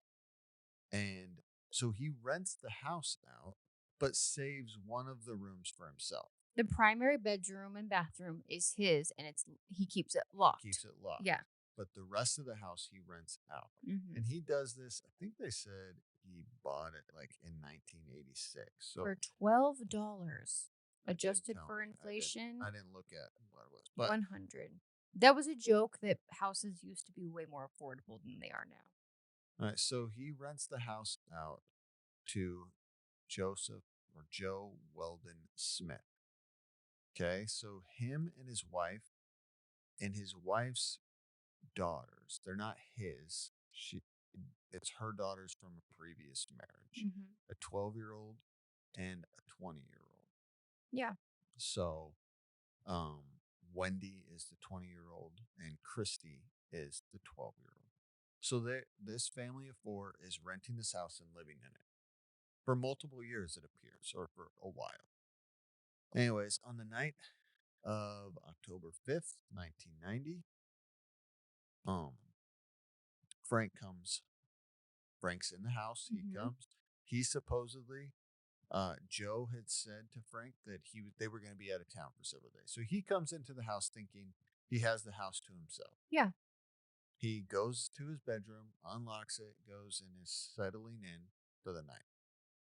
And so he rents the house out, but saves one of the rooms for himself. The primary bedroom and bathroom is his, and he keeps it locked. Keeps it locked. Yeah. But the rest of the house he rents out. Mhm. And he does this, I think they said he bought it like in 1986. So For $12, They didn't adjusted tell for me. inflation, I didn't look at what it was. But 100. That was a joke that houses used to be way more affordable than they are now. all right, so he rents the house out to Joseph or Joe Weldon Smith. Okay, so him and his wife's daughters, they're not his. It's her daughters from a previous marriage. Mhm. A 12-year-old and a 20-year-old. Yeah. So Wendy is the 20-year-old and Christy is the 12-year-old. So this family of four is renting this house and living in it for multiple years, it appears, or for a while. Anyways, on the night of October 5th, 1990, Frank's in the house. He Mhm. comes. He supposedly, Joe had said to Frank that they were going to be out of town for several days. So he comes into the house thinking he has the house to himself. Yeah. He goes to his bedroom, unlocks it, goes and is settling in for the night.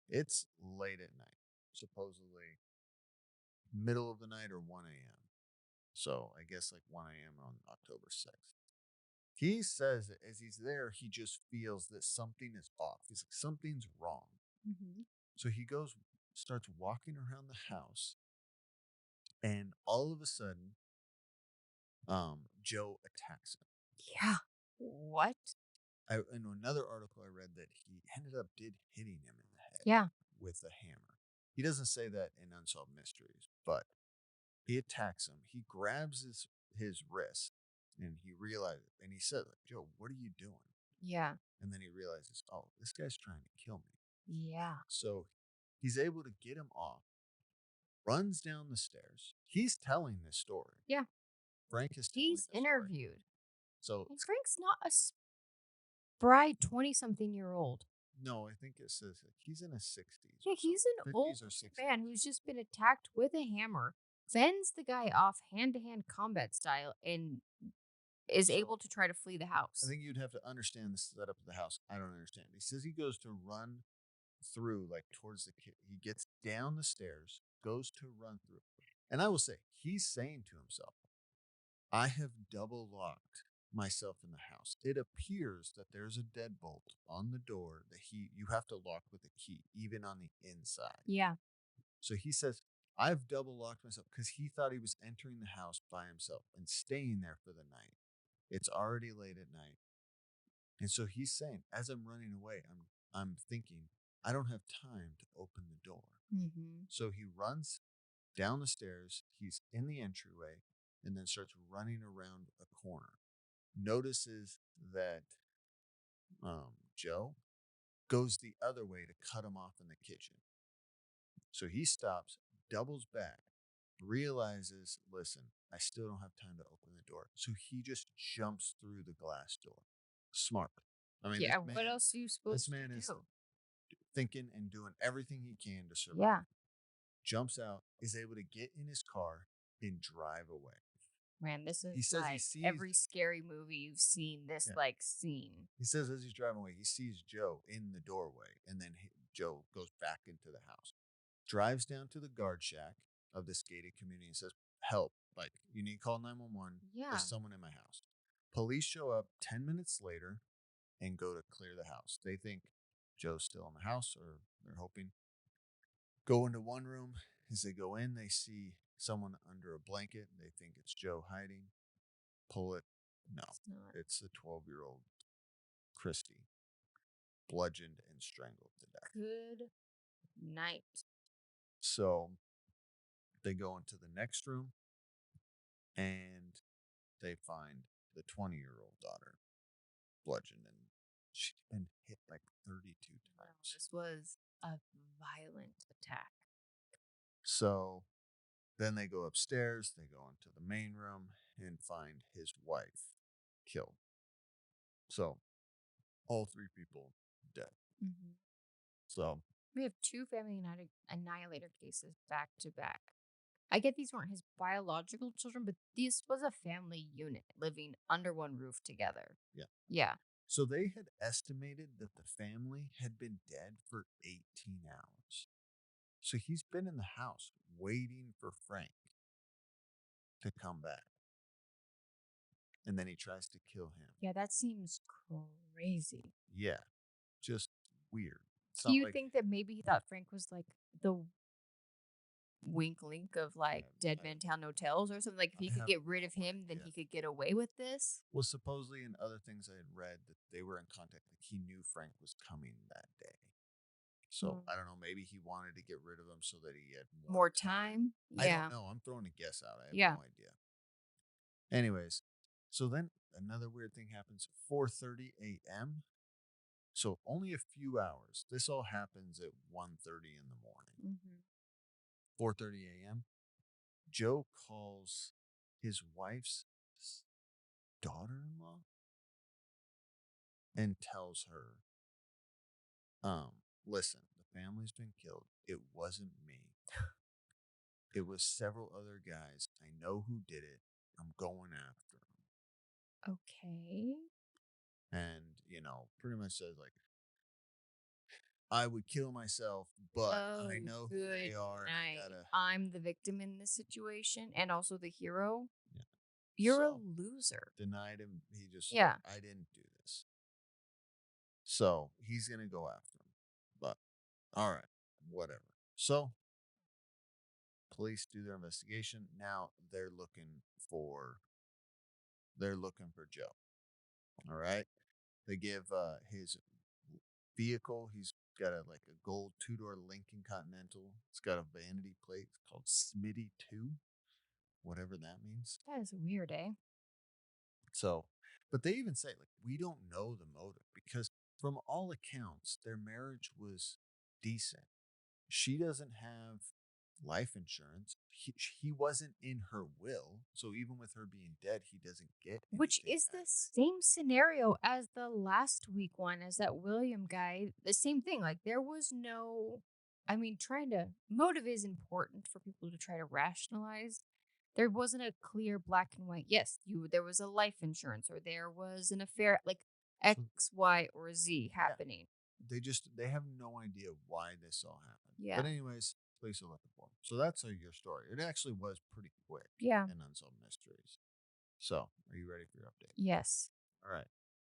It's late at night, supposedly middle of the night or 1 a.m. So I guess like 1 a.m. on October 6th. He says that as he's there, he just feels that something is off. He's like, something's wrong. Mhm. So he starts walking around the house, and all of a sudden, Joe attacks him. Yeah. What? In another article I read that he ended up hitting him in the head Yeah. with a hammer. He doesn't say that in Unsolved Mysteries, but he attacks him. He grabs his wrist, and he realizes, and he said, like, Joe, what are you doing? Yeah. And then he realizes, oh, this guy's trying to kill me. Yeah. So he's able to get him off, runs down the stairs. He's telling this story. Yeah. Frank is telling He's the story. interviewed. So And Frank's not a spry 20-something-year-old. no, I think it says that he's in his 60s. Yeah, he's an 50s old or 60s. man who's just been attacked with a hammer, fends the guy off hand-to-hand combat style, and is So, able to try to flee the house. I think you'd have to understand the setup of the house. I don't understand. He says he goes to run through, like towards the kid. He gets down the stairs, goes to run through. And I will say, he's saying to himself, I have double locked myself in the house. It appears that there's a deadbolt on the door that you have to lock with a key, even on the inside. Yeah. So he says, I've double locked myself because he thought he was entering the house by himself and staying there for the night. It's already late at night. And so he's saying, as I'm running away, I'm thinking, I don't have time to open the door. Mm-hmm. So he runs down the stairs. He's in the entryway and then starts running around a corner. Notices that Joe goes the other way to cut him off in the kitchen. So he stops, doubles back, realizes, listen, I still don't have time to open the door. So he just jumps through the glass door. Smart. I mean, Yeah, what else are you supposed to do? This man is thinking and doing everything he can to survive. Yeah. Jumps out, is able to get in his car and drive away. Man, this is He says he like sees every scary movie you've seen this scene. He says as he's driving away, he sees Joe in the doorway, and then Joe goes back into the house. Drives down to the guard shack of this gated community and says, help, Like, you need to call 911. Yeah. There's someone in my house. Police show up 10 minutes later and go to clear the house. They think Joe's still in the house, or they're hoping. Go into one room. As they go in, they see someone under a blanket. They think it's Joe hiding. Pull it. No, It's not. it's the 12-year-old Christy, bludgeoned and strangled to death. Good night. So they go into the next room and they find the 20-year-old daughter, bludgeoned, and she'd been hit like 32 No, times. this was a violent attack. So then they go upstairs, they go into the main room and find his wife killed. So all three people dead. Mm-hmm. So We have two family annihilator cases back to back. I get these weren't his biological children, but this was a family unit living under one roof together. yeah. Yeah. So they had estimated that the family had been dead for 18 hours. So he's been in the house waiting for Frank to come back. And then he tries to kill him. Yeah, that seems crazy. Yeah. Just weird. It's Do not you like, think that maybe he thought Frank was like the wink link of like Dead I- Man Town hotels or something? Like if he I could have get rid of no him, then idea. he could get away with this? Well, supposedly in other things I had read that they were in contact, like he knew Frank was coming that day. So I don't know, maybe he wanted to get rid of him so that he had More time? I Yeah. don't know. I'm throwing a guess out. I have Yeah. no idea. Anyways, so then another weird thing happens. 4:30 a.m. So only a few hours. This all happens at 1:30 in the morning. Mm-hmm. 4:30 a.m. Joe calls his wife's daughter-in-law and tells her, listen, the family's been killed. It wasn't me. It was several other guys. I know who did it. I'm going after them. Okay. And, pretty much says, like, I would kill myself, but I know who they good are. And I night. gotta. I'm the victim in this situation and also the hero. Yeah. You're a So, loser. denied him. He just, Yeah. I didn't do this. So he's going to go after him. But, all right, whatever. So, police do their investigation. Now they're looking for Joe. All right. They give his vehicle. He's got a gold 2-door Lincoln Continental. It's got a vanity plate. It's called Smitty 2, whatever that means. That is weird, eh? So, but they even say, like, we don't know the motive because from all accounts, their marriage was decent. She doesn't have life insurance. He wasn't in her will. So even with her being dead, he doesn't get Which anything is out the of it. same scenario as the last week one, as that William guy. The same thing. Like there was no, motive is important for people to try to rationalize. There wasn't a clear black and white. Yes, there was a life insurance or there was an affair, like X, Y, or Z happening. They have no idea why this all happened. Yeah. But anyways, police are looking for him. So that's your story. It actually was pretty quick. Yeah. In Unsolved Mysteries. So are you ready for your update? Yes. All right.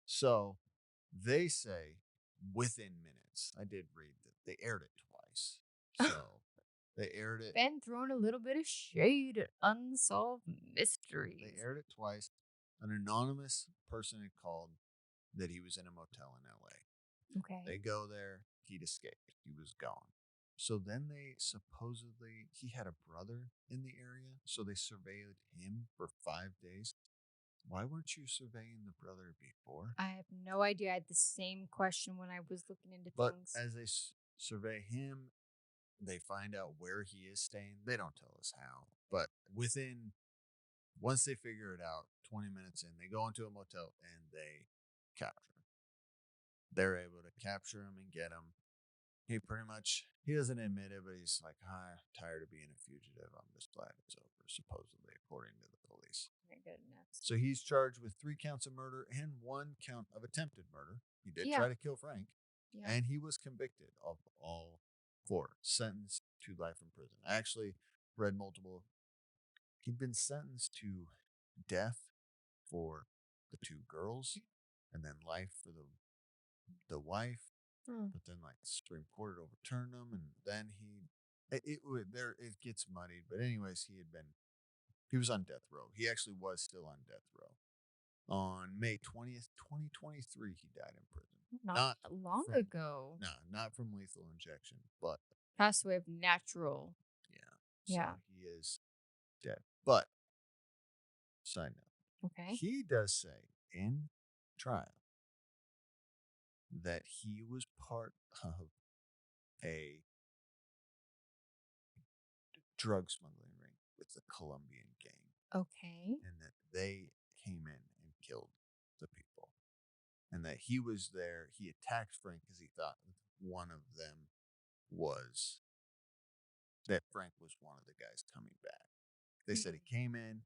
So they say within minutes. I did read that they aired it twice. So they aired it. Ben throwing a little bit of shade at Unsolved Mysteries. They aired it twice. An anonymous person had called that he was in a motel in LA. Okay. They go there. He'd escaped. He was gone. So then he had a brother in the area. So they surveilled him for 5 days. Why weren't you surveying the brother before? I have no idea. I had the same question when I was looking into But things. as they survey him, they find out where he is staying. They don't tell us how. But once they figure it out, 20 minutes in, they go into a motel and they capture him. They're able to capture him and get him. He doesn't admit it, but he's like, I'm tired of being a fugitive. I'm just glad it's over, supposedly, according to the police. My goodness. So he's charged with 3 counts of murder and 1 count of attempted murder. He did try to kill Frank. Yeah. And he was convicted of all 4, sentenced to life in prison. I actually read multiple He'd been sentenced to death for the two girls and then life for the wife. Hmm. But then, like, the Supreme Court overturned him, and then it gets muddied. But anyways, he was on death row. He actually was still on death row. On May 20th, 2023, he died in prison. Not Not that long from ago. no, not from lethal injection, but Passed away of natural. yeah. So Yeah. he is dead. But side note, Okay. he does say in trial that he was part of a drug smuggling ring with the Colombian gang, Okay. and that they came in and killed the people, and that he was there. He attacked Frank because he thought one of them was that Frank was one of the guys coming back. They said he came in,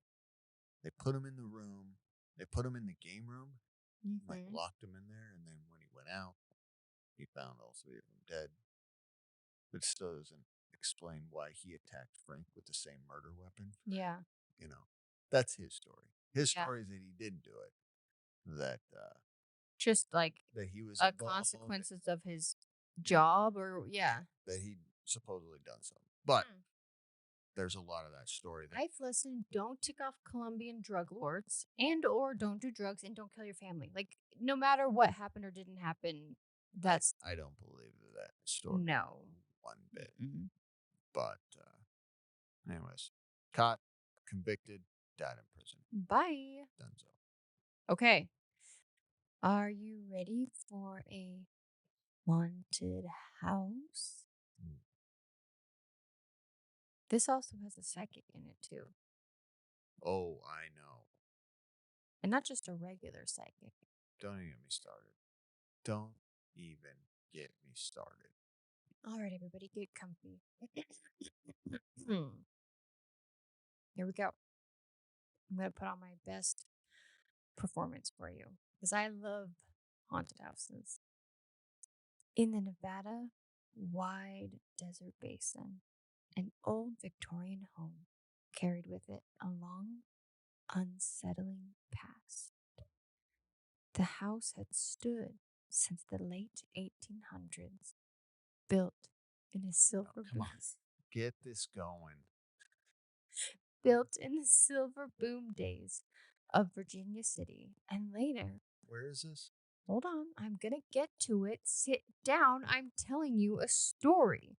they put him in the room, they put him in the game room, and, like, Mm-hmm. locked him in there, and then when he went out, he found all three of them dead. But still doesn't explain why he attacked Frank with the same murder weapon. Yeah. You know, that's his story. His Yeah. story is that he didn't do it. That Just like that he was a involved. consequences of his job, or yeah. That he supposedly done something. But Hmm. there's a lot of that story that Life lesson: don't tick off Colombian drug lords, and/or don't do drugs and don't kill your family. Like, no matter what happened or didn't happen, that's I don't believe that story no. one bit. Mm-mm. But anyways, caught, convicted, died in prison. Bye. Dunzo. Okay. Are you ready for a haunted house? Mm. This also has a psychic in it too, Oh, I know. and not just a regular psychic. Don't even get me started. Don't even get me started. All right, everybody, get comfy. Hmm. Here we go. I'm gonna put on my best performance for you because I love haunted houses. In the Nevada wide desert basin, an old Victorian home carried with it a long, unsettling past. The house had stood since the late 1800s, built in a Oh, silver come on. Get this going. built in the silver boom days of Virginia City, and later, Where is this? hold on, I'm gonna get to it. Sit down. I'm telling you a story.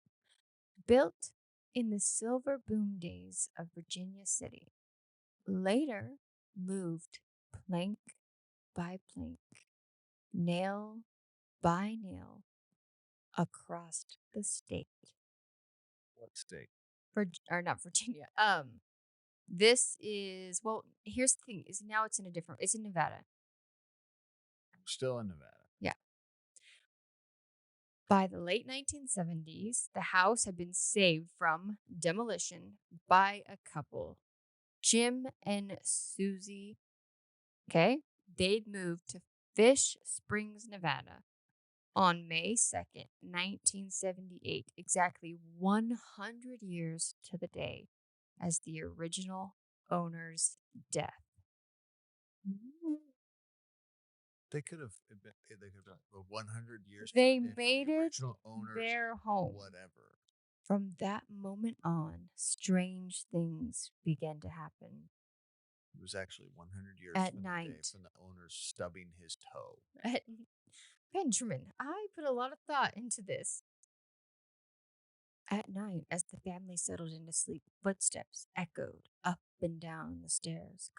Built in the silver boom days of Virginia City, later moved plank by plank, nail by nail across the state. What state? Or not Virginia. This is, well, here's the thing, is now it's in Nevada. Still in Nevada. Yeah. By the late 1970s, the house had been saved from demolition by a couple, Jim and Susie. Okay? They'd moved to Fish Springs, Nevada on May 2nd, 1978, exactly 100 years to the day as the original owner's death. They could have done 100 years to They the day for made the it original owners, their home. whatever. From that moment on, strange things began to happen. It was actually 100 years At from the day night. from the owner stubbing his toe. Benjamin, I put a lot of thought into this. At night, as the family settled into sleep, footsteps echoed up and down the stairs.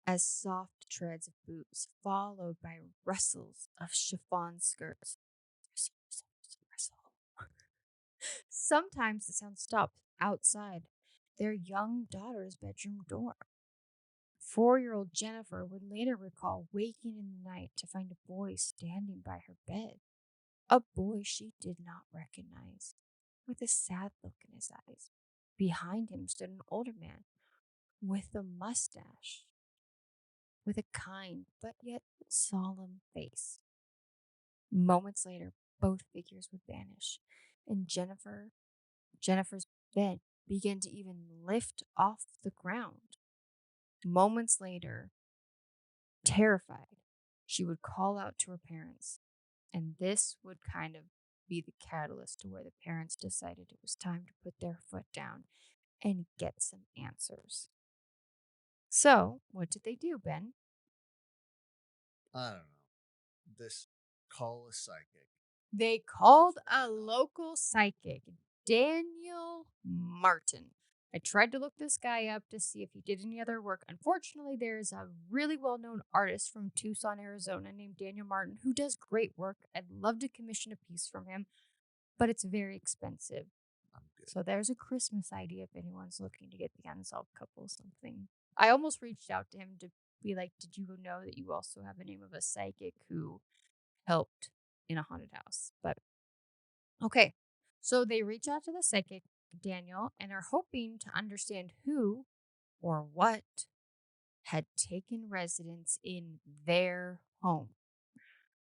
As soft treads of boots, followed by rustles of chiffon skirts. Rustle. Sometimes the sound stopped outside their young daughter's bedroom door. 4-year-old Jennifer would later recall waking in the night to find a boy standing by her bed. A boy she did not recognize, with a sad look in his eyes. Behind him stood an older man with a mustache, with a kind but yet solemn face. Moments later, both figures would vanish, and Jennifer's bed began to even lift off the ground. Moments later, terrified, she would call out to her parents, and this would kind of be the catalyst to where the parents decided it was time to put their foot down and get some answers. So, what did they do, Ben? I don't know. This call a psychic. They called a local psychic, Daniel Martin. I tried to look this guy up to see if he did any other work. Unfortunately, there's a really well-known artist from Tucson, Arizona named Daniel Martin who does great work. I'd love to commission a piece from him, but it's very expensive. I'm good. So there's a Christmas idea if anyone's looking to get the unsolved couple something. I almost reached out to him to be like, did you know that you also have a name of a psychic who helped in a haunted house? But okay. So they reach out to the psychic, Daniel, and are hoping to understand who or what had taken residence in their home.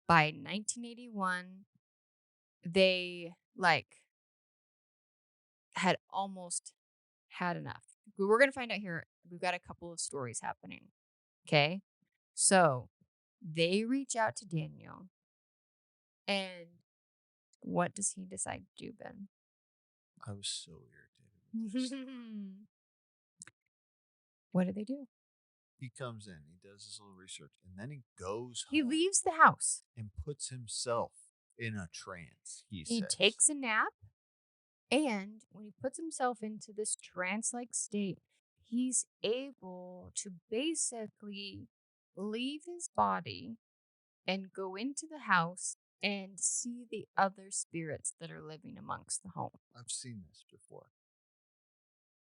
By 1981, they had almost had enough. We're going to find out here. We've got a couple of stories happening. Okay. So they reach out to Daniel, and what does he decide to do, Ben? I was so irritated with this. What do they do? He comes in, he does his little research, and then he goes He home leaves the house. and puts himself in a trance, he He says. takes a nap, and when he puts himself into this trance-like state, he's able to basically leave his body and go into the house and see the other spirits that are living amongst the home. I've seen this before.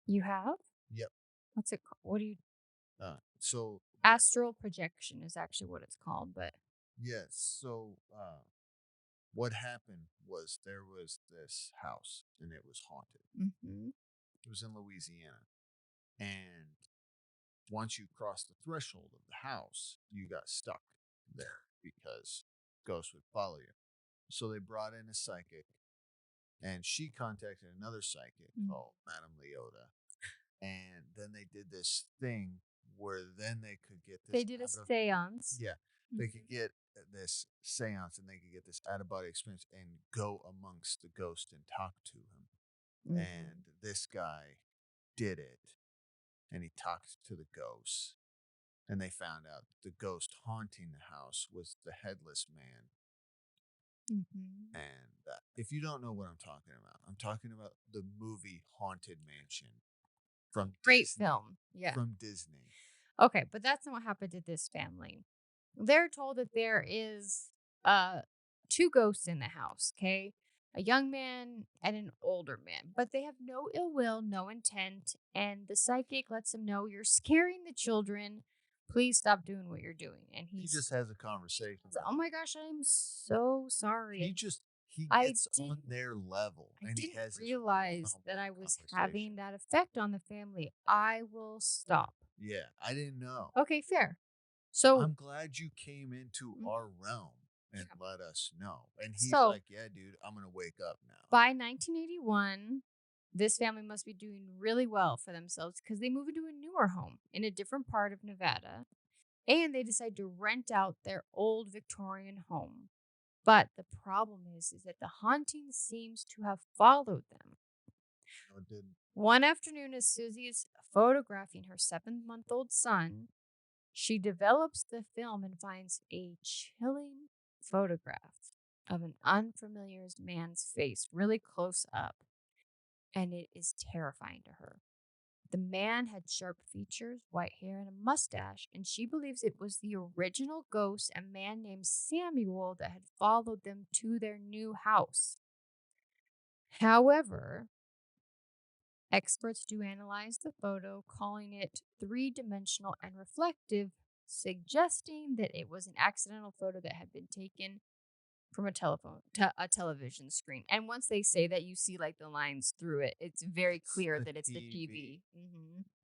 You have? Yep. What's it called? What do you... So Astral projection is actually what it's called, but... yes, so what happened was there was this house and it was haunted. Mm-hmm. It was in Louisiana. And once you crossed the threshold of the house, you got stuck there because ghosts would follow you. So they brought in a psychic, and she contacted another psychic called Madame Leota. And then they did this thing where then they could get this. They did a seance. Yeah. They could get this seance and they could get this out of body experience and go amongst the ghost and talk to him. And this guy did it, and he talked to the ghosts, and they found out the ghost haunting the house was the headless man. And if you don't know what I'm talking about the movie Haunted Mansion from Great Disney. film. Yeah. From Disney. Okay, but that's not what happened to this family. They're told that there is two ghosts in the house, okay? A young man and an older man, but they have no ill will, no intent, and the psychic lets them know you're scaring the children. Please stop doing what you're doing. And he just has a conversation. Oh my gosh, I'm so sorry. He gets on their level. I and didn't he has realize that I was having that effect on the family. I will stop. Yeah, I didn't know. Okay, fair. So I'm glad you came into our realm and let us know. And he's like, yeah, dude, I'm going to wake up now. By 1981, this family must be doing really well for themselves because they move into a newer home in a different part of Nevada. And they decide to rent out their old Victorian home. But the problem is that the haunting seems to have followed them. No, it didn't. One afternoon, as Susie is photographing her 7-month-old son, she develops the film and finds a chilling photograph of an unfamiliar man's face really close up, and it is terrifying to her. The man had sharp features, white hair, and a mustache, and she believes it was the original ghost, a man named Samuel, that had followed them to their new house. However, experts do analyze the photo, calling it three-dimensional and reflective, suggesting that it was an accidental photo that had been taken from a television screen. And once they say that, you see like the lines through it. It's very clear that it's the TV.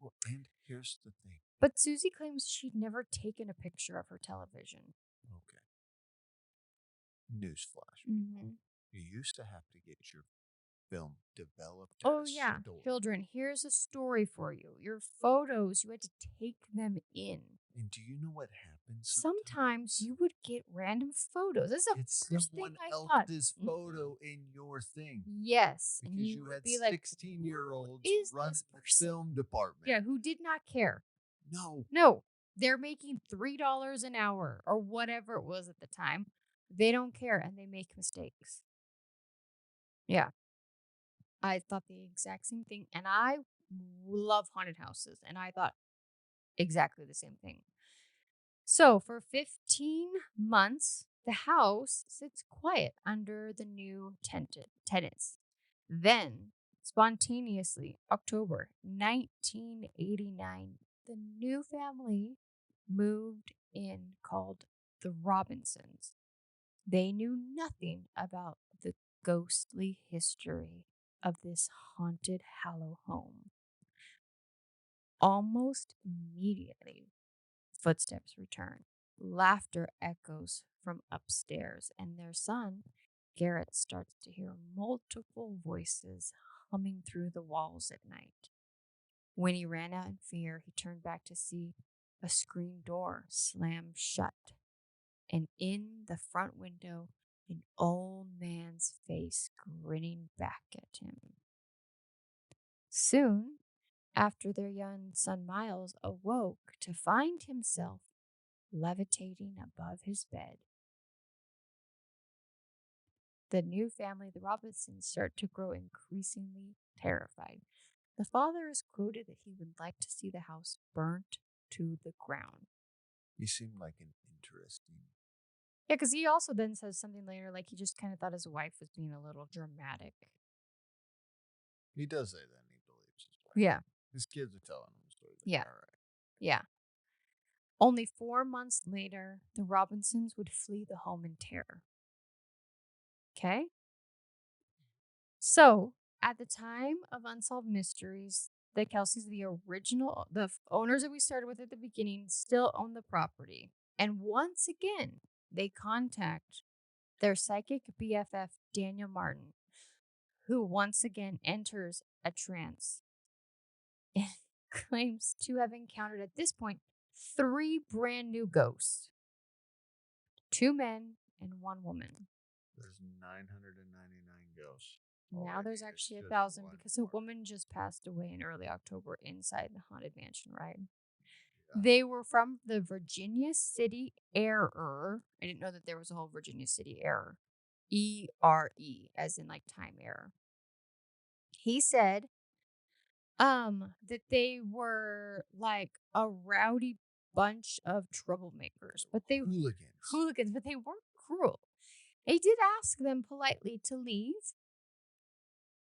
Well, and here's the thing. But Susie claims she'd never taken a picture of her television. Okay. Newsflash. You used to have to get your film developed Oh, a yeah. story. Children, here's a story for you. Your photos, you had to take them in. And do you know what happens Sometimes you would get random photos. That's the It's first thing someone I thought. else's photo in your thing. Yes. And Because you you would had be like, 16-year-olds is running this the person? film department. Yeah, who did not care. No. No, they're making $3 an hour or whatever it was at the time. They don't care and they make mistakes. Yeah. I thought the exact same thing. And I love haunted houses. And I thought exactly the same thing. So for 15 months, the house sits quiet under the new tenants. Then, spontaneously, October 1989, the new family moved in called the Robinsons. They knew nothing about the ghostly history of this haunted Hallow home. Almost immediately, footsteps return. Laughter echoes from upstairs, and their son, Garrett, starts to hear multiple voices humming through the walls at night. When he ran out in fear, he turned back to see a screen door slam shut, and in the front window, an old man's face grinning back at him. Soon after, their young son Miles awoke to find himself levitating above his bed. The new family, the Robinsons, start to grow increasingly terrified. The father is quoted that he would like to see the house burnt to the ground. You seem like an interesting. Yeah, because he also then says something later, like he just kind of thought his wife was being a little dramatic. He does say that, and he believes his wife. Yeah. His kids are telling him the story. Yeah. All right. Yeah. Only 4 months later, the Robinsons would flee the home in terror. Okay? So, at the time of Unsolved Mysteries, the Kelseys, the owners that we started with at the beginning, still own the property. And once again, they contact their psychic BFF, Daniel Martin, who once again enters a trance and claims to have encountered at this point 3 brand new ghosts, 2 men and 1 woman. There's 999 ghosts. Now there's Already. actually It's 1,000 just one because a more. woman just passed away in early October inside the haunted mansion, right? Yeah. They were from the Virginia City Error. I didn't know that there was a whole Virginia City Error. ERE, as in like time error. He said that they were like a rowdy bunch of troublemakers, but they Hooligans. but they weren't cruel. He did ask them politely to leave.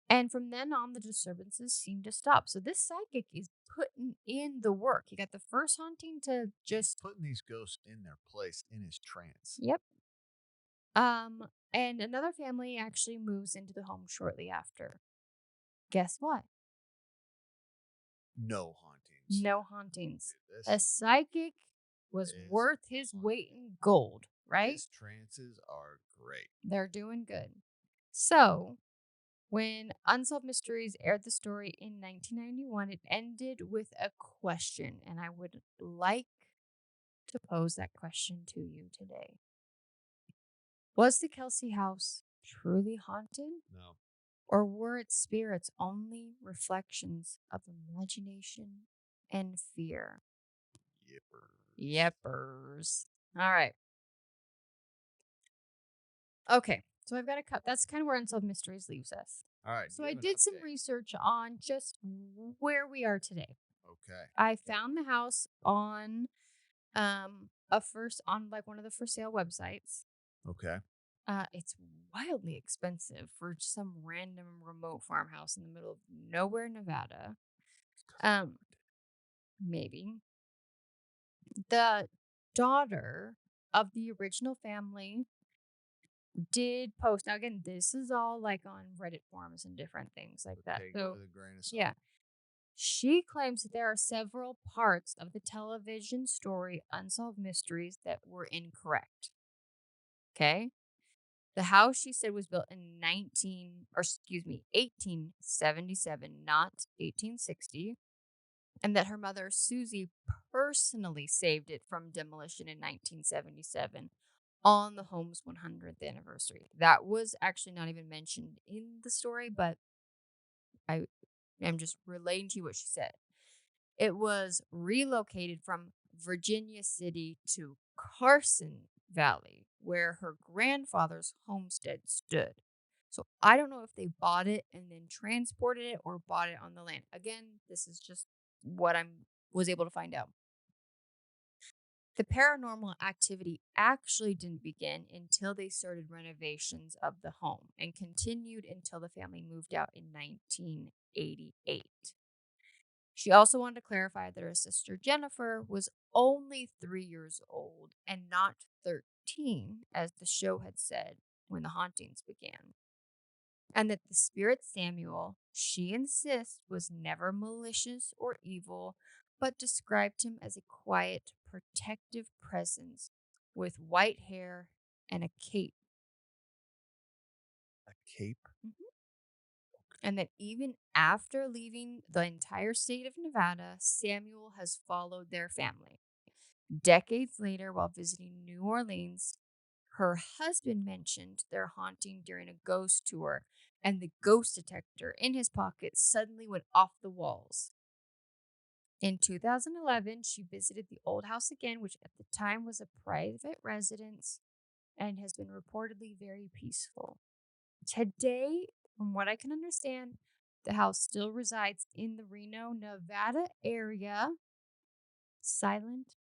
And from then on, the disturbances seemed to stop. So this psychic is putting in the work. He got the first haunting to Just just, putting these ghosts in their place in his trance. yep. And another family actually moves into the home shortly after. Guess what? No hauntings. No hauntings. Dude, A psychic was is worth his weight in gold, right? His trances are great. They're doing good. So, when Unsolved Mysteries aired the story in 1991, it ended with a question, and I would like to pose that question to you today. Was the Kelsey house truly haunted, No. or were its spirits only reflections of imagination and fear? Yippers. Yepers. All right. Okay, so I've got to cut. That's kind of where Unsolved Mysteries leaves us. All right. So give I an did some update. research on just where we are today. Okay. I found the house on like one of the for sale websites. Okay. It's wildly expensive for some random remote farmhouse in the middle of nowhere, Nevada. Maybe. The daughter of the original family did post. Now again, this is all like on Reddit forums and different things like that. Take it So with a grain of salt. yeah. She claims that there are several parts of the television story Unsolved Mysteries that were incorrect. Okay? The house, she said, was built in 1877, not 1860, and that her mother, Susie, personally saved it from demolition in 1977 on the home's 100th anniversary. That was actually not even mentioned in the story, but I am just relating to you what she said. It was relocated from Virginia City to Carson Valley, where her grandfather's homestead stood. So I don't know if they bought it and then transported it or bought it on the land. Again, this is just what I was able to find out. The paranormal activity actually didn't begin until they started renovations of the home and continued until the family moved out in 1988. She also wanted to clarify that her sister Jennifer was only 3 years old and not 13, as the show had said when the hauntings began. And that the spirit Samuel, she insists, was never malicious or evil, but described him as a quiet, protective presence with white hair and a cape. A cape? Mhm. And that even after leaving the entire state of Nevada, Samuel has followed their family. Decades later, while visiting New Orleans, her husband mentioned their haunting during a ghost tour, and the ghost detector in his pocket suddenly went off the walls. In 2011, she visited the old house again, which at the time was a private residence and has been reportedly very peaceful. Today, from what I can understand, the house still resides in the Reno, Nevada area, silent,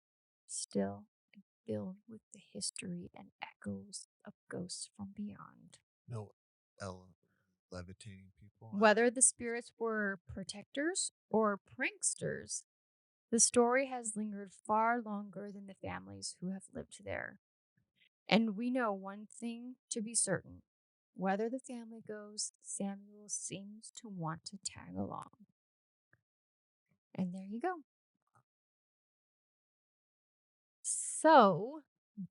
still, and filled with the history and echoes of ghosts from beyond. No levitating people? Whether the spirits were protectors or pranksters, the story has lingered far longer than the families who have lived there. And we know one thing to be certain. Whether the family goes, Samuel seems to want to tag along. And there you go. So,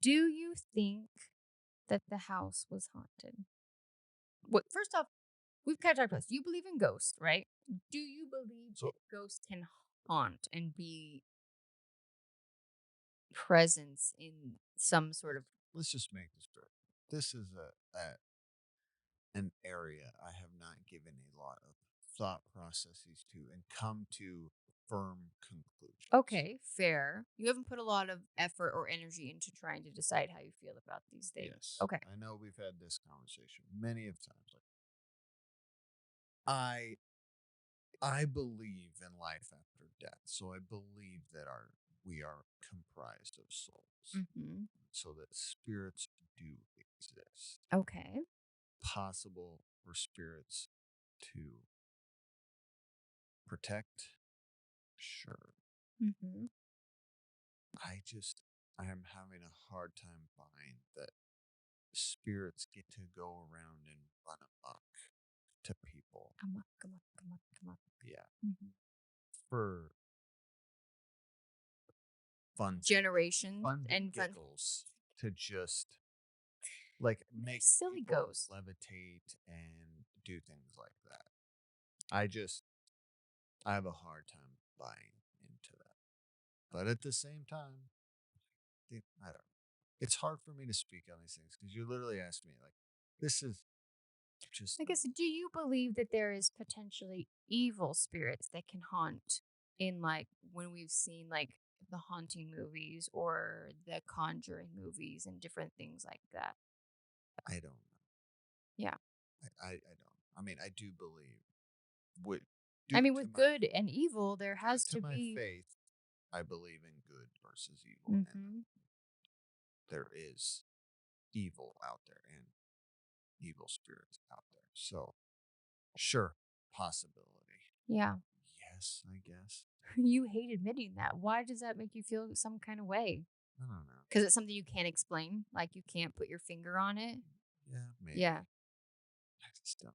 do you think that the house was haunted? What, first off, we've kind of talked about this. You believe in ghosts, right? Do you believe So- that ghosts can haunt and be presence in some sort of. Let's just make this clear. This is an area I have not given a lot of thought processes to and come to firm conclusions. Okay, fair. You haven't put a lot of effort or energy into trying to decide how you feel about these things. Yes. Okay. I know we've had this conversation many of times. Like, I believe in life after death, so I believe that we are comprised of souls, Mm-hmm. so that spirits do exist. Okay. Possible for spirits to protect, sure. Mm-hmm. I am having a hard time buying that spirits get to go around and run amok to people. Come on, come on, come on, come on. Yeah, Mm-hmm. for fun Generations fun and fun. giggles to just like make Silly people ghosts. levitate and do things like that. I have a hard time buying into that. But at the same time, I don't know. It's hard for me to speak on these things because you literally asked me like, this is just I guess, do you believe that there is potentially evil spirits that can haunt in, like, when we've seen, like, the haunting movies or the conjuring movies and different things like that? I don't know. Yeah. I don't. I mean, I do believe what I due mean, to with my good and evil, there due has to to my be. faith, I believe in good versus evil, and Mm-hmm. there is evil out there and evil spirits out there. So, sure, possibility. Yeah. Yes, I guess. You hate admitting that. Why does that make you feel some kind of way? I don't know. Because it's something you can't explain? Like, you can't put your finger on it? Yeah, maybe. Yeah. I just don't.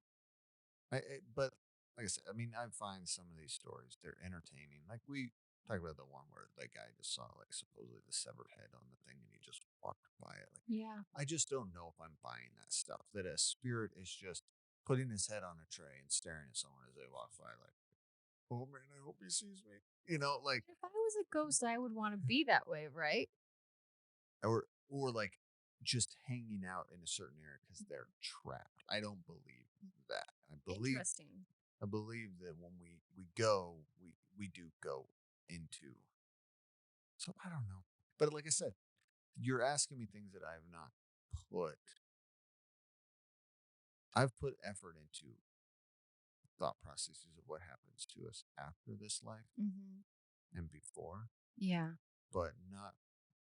But like I said, I mean, I find some of these stories they're entertaining. Like Talk about the one where the guy just saw like supposedly the severed head on the thing and he just walked by it. Like, Yeah. I just don't know if I'm buying that stuff. That a spirit is just putting his head on a tray and staring at someone as they walk by, like, oh man, I hope he sees me. Like, If I was a ghost, I would want to be that way, right? or like just hanging out in a certain area because they're trapped. I don't believe that. Interesting. I believe that when we go, we do go into. So I don't know, but like I said, you're asking me things that I have not put. I've put effort into thought processes of what happens to us after this life Mm-hmm. and before, Yeah. but not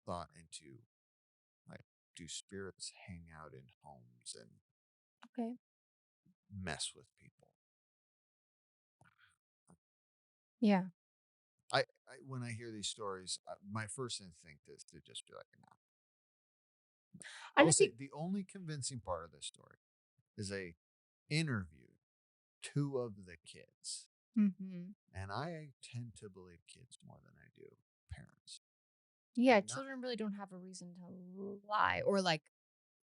thought into like, do spirits hang out in homes and Okay. mess with people? Yeah. When I hear these stories, my first instinct is to just be like, no. I And will I say think. the only convincing part of this story is they interviewed two of the kids. Mm-hmm. And I tend to believe kids more than I do parents. Yeah, Not, children really don't have a reason to lie or like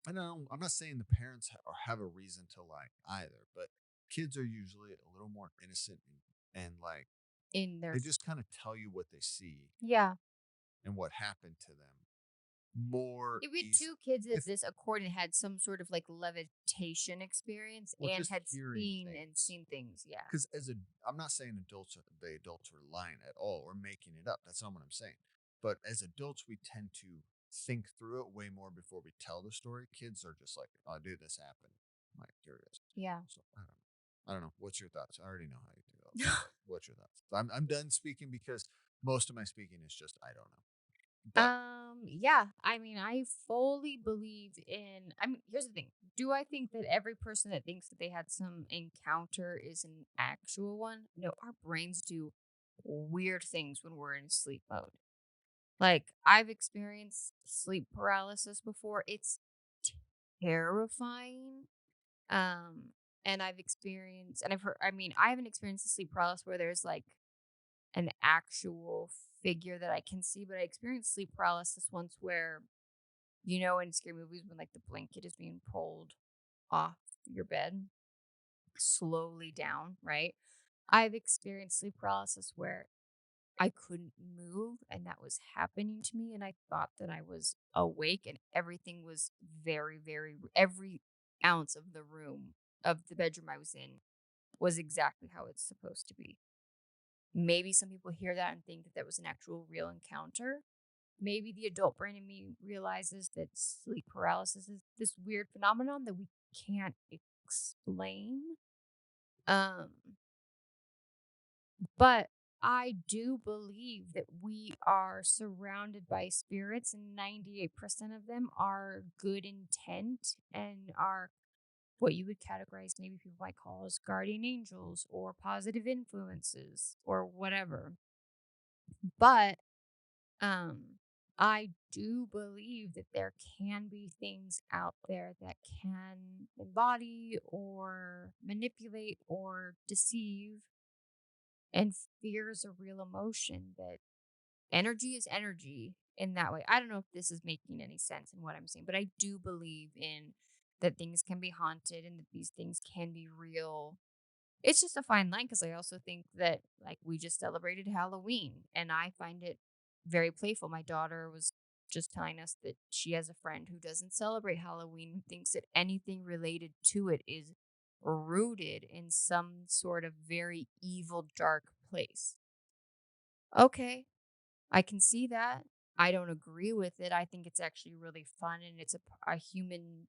I know I'm not saying the parents have a reason to lie either, but kids are usually a little more innocent and like in their. they just kind of tell you what they see Yeah. and what happened to them more If we had easy. two kids at If this accord and had some sort of like levitation experience well, and just had hearing things. seen things, yeah. Because I'm not saying the adults are lying at all or making it up. That's not what I'm saying. But as adults, we tend to think through it way more before we tell the story. Kids are just like, "Oh, dude, this happened." I'm like, here it is. Yeah. So I don't know. I don't know. What's your thoughts? I already know how you feel. What's your thoughts? I'm done speaking because most of my speaking is just I don't know. But Yeah, I mean, I fully believe in. I mean, here's the thing. Do I think that every person that thinks that they had some encounter is an actual one? No, our brains do weird things when we're in sleep mode. Like, I've experienced sleep paralysis before. It's terrifying. Um, and I've heard, I mean, I haven't experienced the sleep paralysis where there's like an actual figure that I can see, but I experienced sleep paralysis once where, in scary movies when like the blanket is being pulled off your bed slowly down, right? I've experienced sleep paralysis where I couldn't move and that was happening to me and I thought that I was awake and everything was very, very every ounce of the room of the bedroom I was in was exactly how it's supposed to be. Maybe some people hear that and think that that was an actual real encounter. Maybe the adult brain in me realizes that sleep paralysis is this weird phenomenon that we can't explain. Um, but I do believe that we are surrounded by spirits, and 98% of them are good intent and are what you would categorize, maybe people might call as guardian angels or positive influences or whatever. But I do believe that there can be things out there that can embody or manipulate or deceive. And fear is a real emotion that energy is energy in that way. I don't know if this is making any sense in what I'm saying, but I do believe in that things can be haunted and that these things can be real. It's just a fine line because I also think that, like, we just celebrated Halloween and I find it very playful. My daughter was just telling us that she has a friend who doesn't celebrate Halloween, who thinks that anything related to it is rooted in some sort of very evil, dark place. Okay, I can see that. I don't agree with it. I think it's actually really fun and it's a human,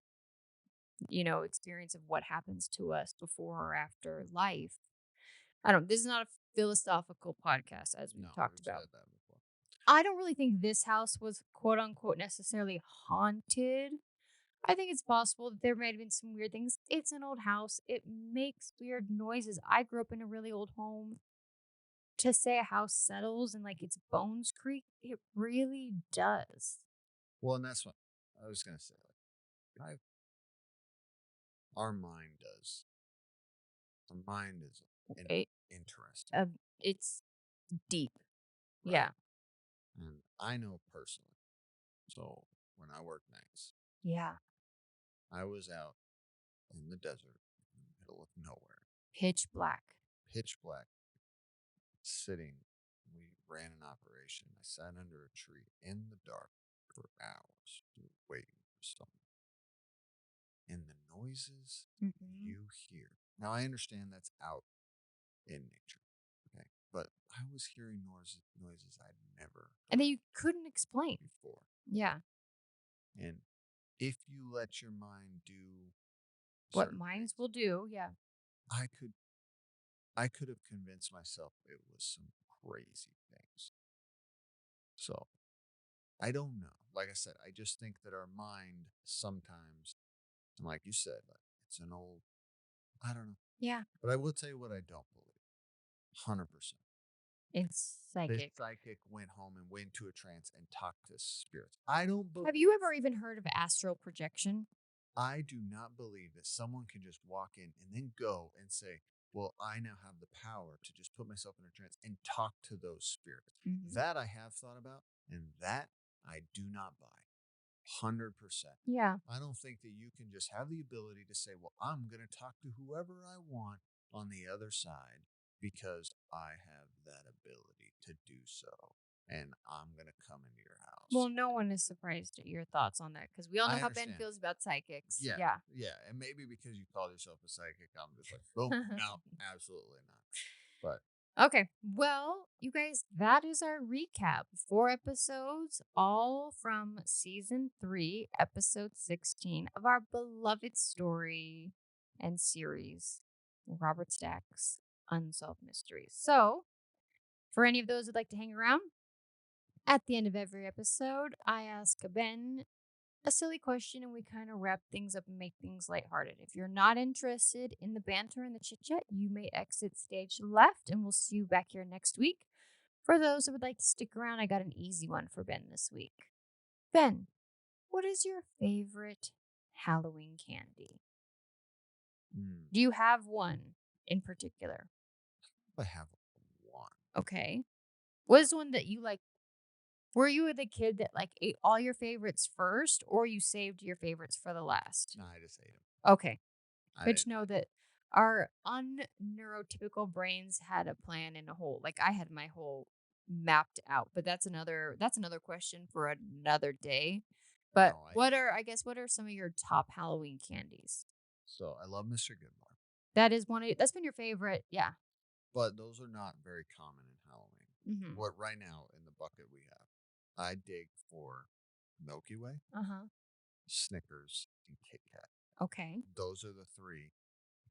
experience of what happens to us before or after life. I don't This is not a philosophical podcast as we've no, talked we've about. said that before. I don't really think this house was quote unquote necessarily haunted. I think it's possible that there might have been some weird things. It's an old house. It makes weird noises. I grew up in a really old home. To say a house settles and like its bones creak, it really does. Well, and that's what I was gonna say. Like, our mind does. The mind is It, interesting. uh, it's deep. Yeah. And I know personally. So when I worked nights, Yeah. I was out in the desert in the middle of nowhere, Pitch black. pitch black, sitting. We ran an operation. I sat under a tree in the dark for hours waiting for someone. And the noises Mm-hmm. you hear. Now, I understand that's out in nature. Okay. But I was hearing noises I'd never And that heard you couldn't explain. before. Yeah. And if you let your mind do What certain minds things, will do. Yeah. I could I could have convinced myself it was some crazy things. So I don't know. Like I said, I just think that our mind sometimes, and like you said, like it's an old, I don't know. Yeah. But I will tell you what I don't believe. 100%. It's This psychic. psychic went home and went into a trance and talked to spirits. I don't believe. Have you ever even heard of astral projection? I do not believe that someone can just walk in and then go and say, well, I now have the power to just put myself in a trance and talk to those spirits. Mm-hmm. That I have thought about, and that I do not buy. 100%. Yeah. I don't think that you can just have the ability to say, well, I'm going to talk to whoever I want on the other side because I have that ability to do so. And I'm going to come into your house. Well, no one is surprised at your thoughts on that because we all know I how Ben understand. feels about psychics. Yeah. Yeah. Yeah. And maybe because you call yourself a psychic, I'm just like, boom, no, absolutely not. But Okay. Well, you guys, that is our recap. 4 episodes, all from season 3, episode 16 of our beloved story and series, Robert Stack's Unsolved Mysteries. So, for any of those who'd like to hang around, at the end of every episode, I ask Ben a silly question and we kind of wrap things up and make things lighthearted. If you're not interested in the banter and the chit chat, you may exit stage left and we'll see you back here next week. For those that would like to stick around, I got an easy one for Ben this week. Ben, what is your favorite Halloween candy? Do you have one in particular? I have one. Okay. What is one that you like? Were you the kid that like ate all your favorites first or you saved your favorites for the last? No, I just ate them. Okay. I But didn't. know that our unneurotypical brains had a plan and a whole like I had my whole mapped out. But that's another question for another day. But No, what are some of your top Halloween candies? So I love Mr. Goodbar, That is that's been your favorite. Yeah. but those are not very common in Halloween. Mm-hmm. What right now in the bucket we have, I dig for Milky Way, Uh-huh. Snickers, and Kit Kat. Okay. Those are the three.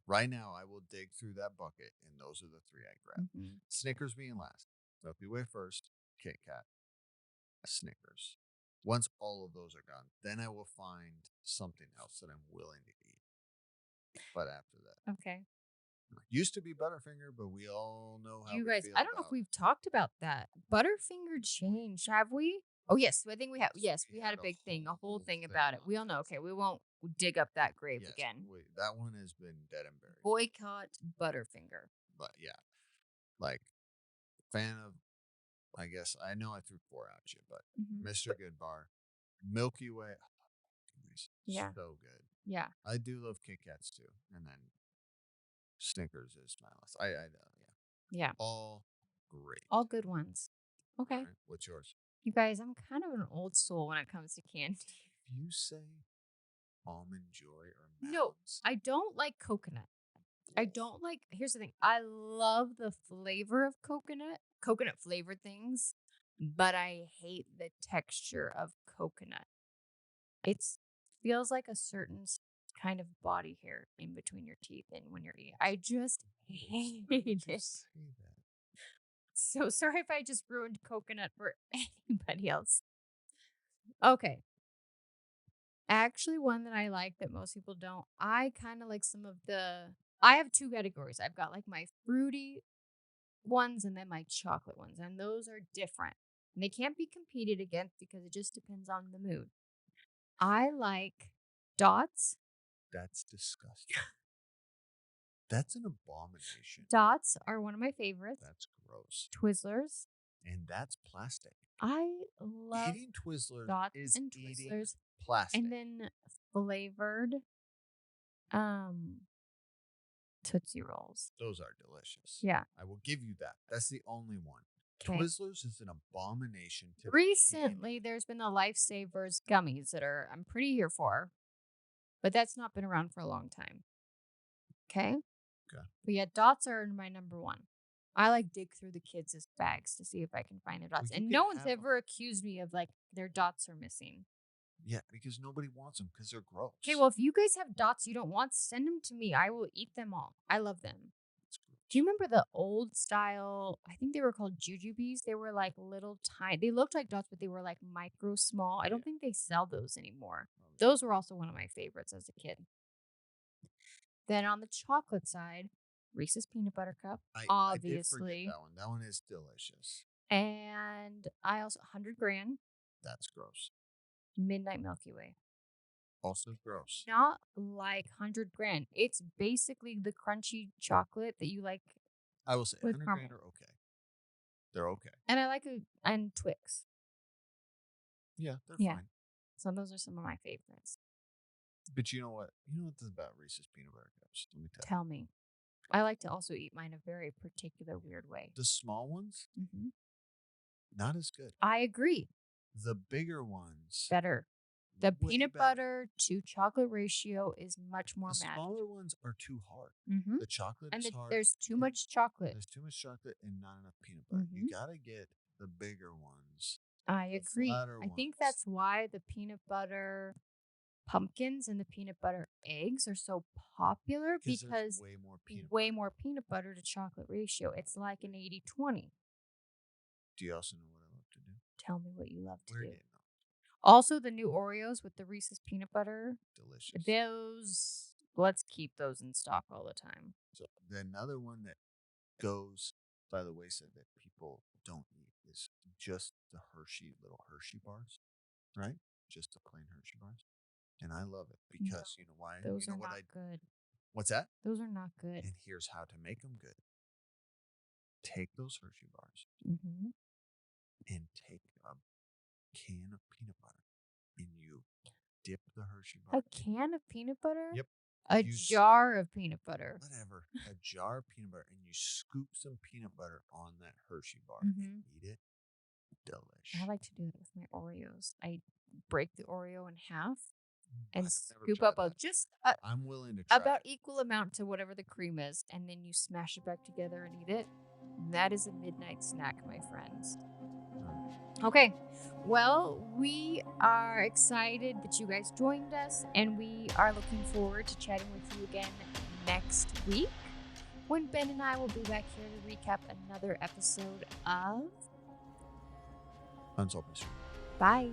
Right now, I will dig through that bucket, and those are the three I grab. Mm-hmm. Snickers being last, Milky Way first, Kit Kat, Snickers. Once all of those are gone, then I will find something else that I'm willing to eat. But after that, Okay. used to be Butterfinger, but we all know how You we guys, feel I don't know if about. we've talked about that. Butterfinger changed, have we? Oh yes, I think we have. Yes, we had a big thing, a whole thing about it. We all know. Okay, we won't dig up that grave Yes, again. that one has been dead and buried. Boycott Butterfinger. But yeah, like fan of. I guess I know I threw 4 at you, but Mhm. Mr. Goodbar, Milky Way, I love Milky Ways. Yeah. So good. Yeah. I do love Kit Kats too, and then Snickers is my last. Yeah, Yeah. all great. All good ones. Okay. All right, what's yours? You guys, I'm kind of an old soul when it comes to candy. If you say almond joy or No, mounds, I don't like coconut. I don't like, here's the thing. I love the flavor of coconut flavored things, but I hate the texture of coconut. It feels like a certain kind of body hair in between your teeth and when you're eating. I just hate why would you it. say that? So sorry if I just ruined coconut for anybody else. Okay. Actually, one that I like that most people don't. I kind of like some of I have 2 categories. I've got like my fruity ones and then my chocolate ones, and those are different. And they can't be competed against because it just depends on the mood. I like dots. That's disgusting. That's an abomination. Dots are one of my favorites. That's gross. Twizzlers. And that's plastic. I love Eating Twizzlers dots is and eating Twizzlers, plastic. and then flavored Tootsie Rolls. Those are delicious. Yeah. I will give you that. That's the only one. 'Kay. Twizzlers is an abomination to Recently, there's been the Lifesavers gummies that I'm pretty here for, but that's not been around for a long time. Okay? Okay. But yeah, dots are my number one. I like dig through the kids' bags to see if I can find their dots. you And can no one's have 'em. ever accused me of like their dots are missing. Yeah, because nobody wants them because they're gross. Okay, well, if you guys have dots you don't want, send them to me. I will eat them all. I love them. It's gross. Do you remember the old style? I think they were called jujubes. They were like little tiny. They looked like dots, but they were like micro small. I don't think they sell those anymore. Those were also one of my favorites as a kid. Then on the chocolate side, Reese's Peanut Butter Cup, I did forget obviously. that one. That one is delicious. And I also 100 Grand That's gross. Midnight Milky Way. Also gross. Not like 100 Grand. It's basically the crunchy chocolate that you like. I will say with 100 caramel. Grand are okay. They're okay. And I like and Twix. Yeah, they're Yeah. fine. So those are some of my favorites. But you know what? You know what this is about Reese's Peanut Butter Cups? Let me tell you. Tell me. I like to also eat mine a very particular weird way. The small ones, Mm-hmm. not as good. I agree. The bigger ones, Better. The way peanut better. butter to chocolate ratio is much more The matched. smaller ones are too hard. Mm-hmm. The chocolate And is hard. there's too much chocolate. There's too much chocolate and not enough peanut butter. Mhm. You gotta get the bigger ones. I the agree. flatter I think ones. that's why the peanut butter pumpkins and the peanut butter eggs are so popular Because because there's way more peanut way butter. more peanut butter to chocolate ratio. It's like an 80-20. Do you also know what I love to do? Tell me what you love to We're do. getting off. Also, the new Oreos with the Reese's peanut butter. Delicious. Those, let's keep those in stock all the time. So another one that goes by the wayside that people don't eat is just the little Hershey bars, right? Just the plain Hershey bars. And I love it because you know why? Those you know are what not good. What's that? Those are not good. And here's how to make them good. Take those Hershey bars Mm-hmm. and take a can of peanut butter and you dip the Hershey bar. A can of peanut butter? Yep. A jar of peanut butter. Whatever. A jar of peanut butter and you scoop some peanut butter on that Hershey bar Mm-hmm. and eat it. Delish. I like to do that with my Oreos. I break the Oreo in half and I've never scoop tried up that. just I'm willing to try about it. equal amount to whatever the cream is, and then you smash it back together and eat it. That is a midnight snack, my friends. Okay, well, we are excited that you guys joined us, and we are looking forward to chatting with you again next week when Ben and I will be back here to recap another episode of Unsolved Mysteries. Bye.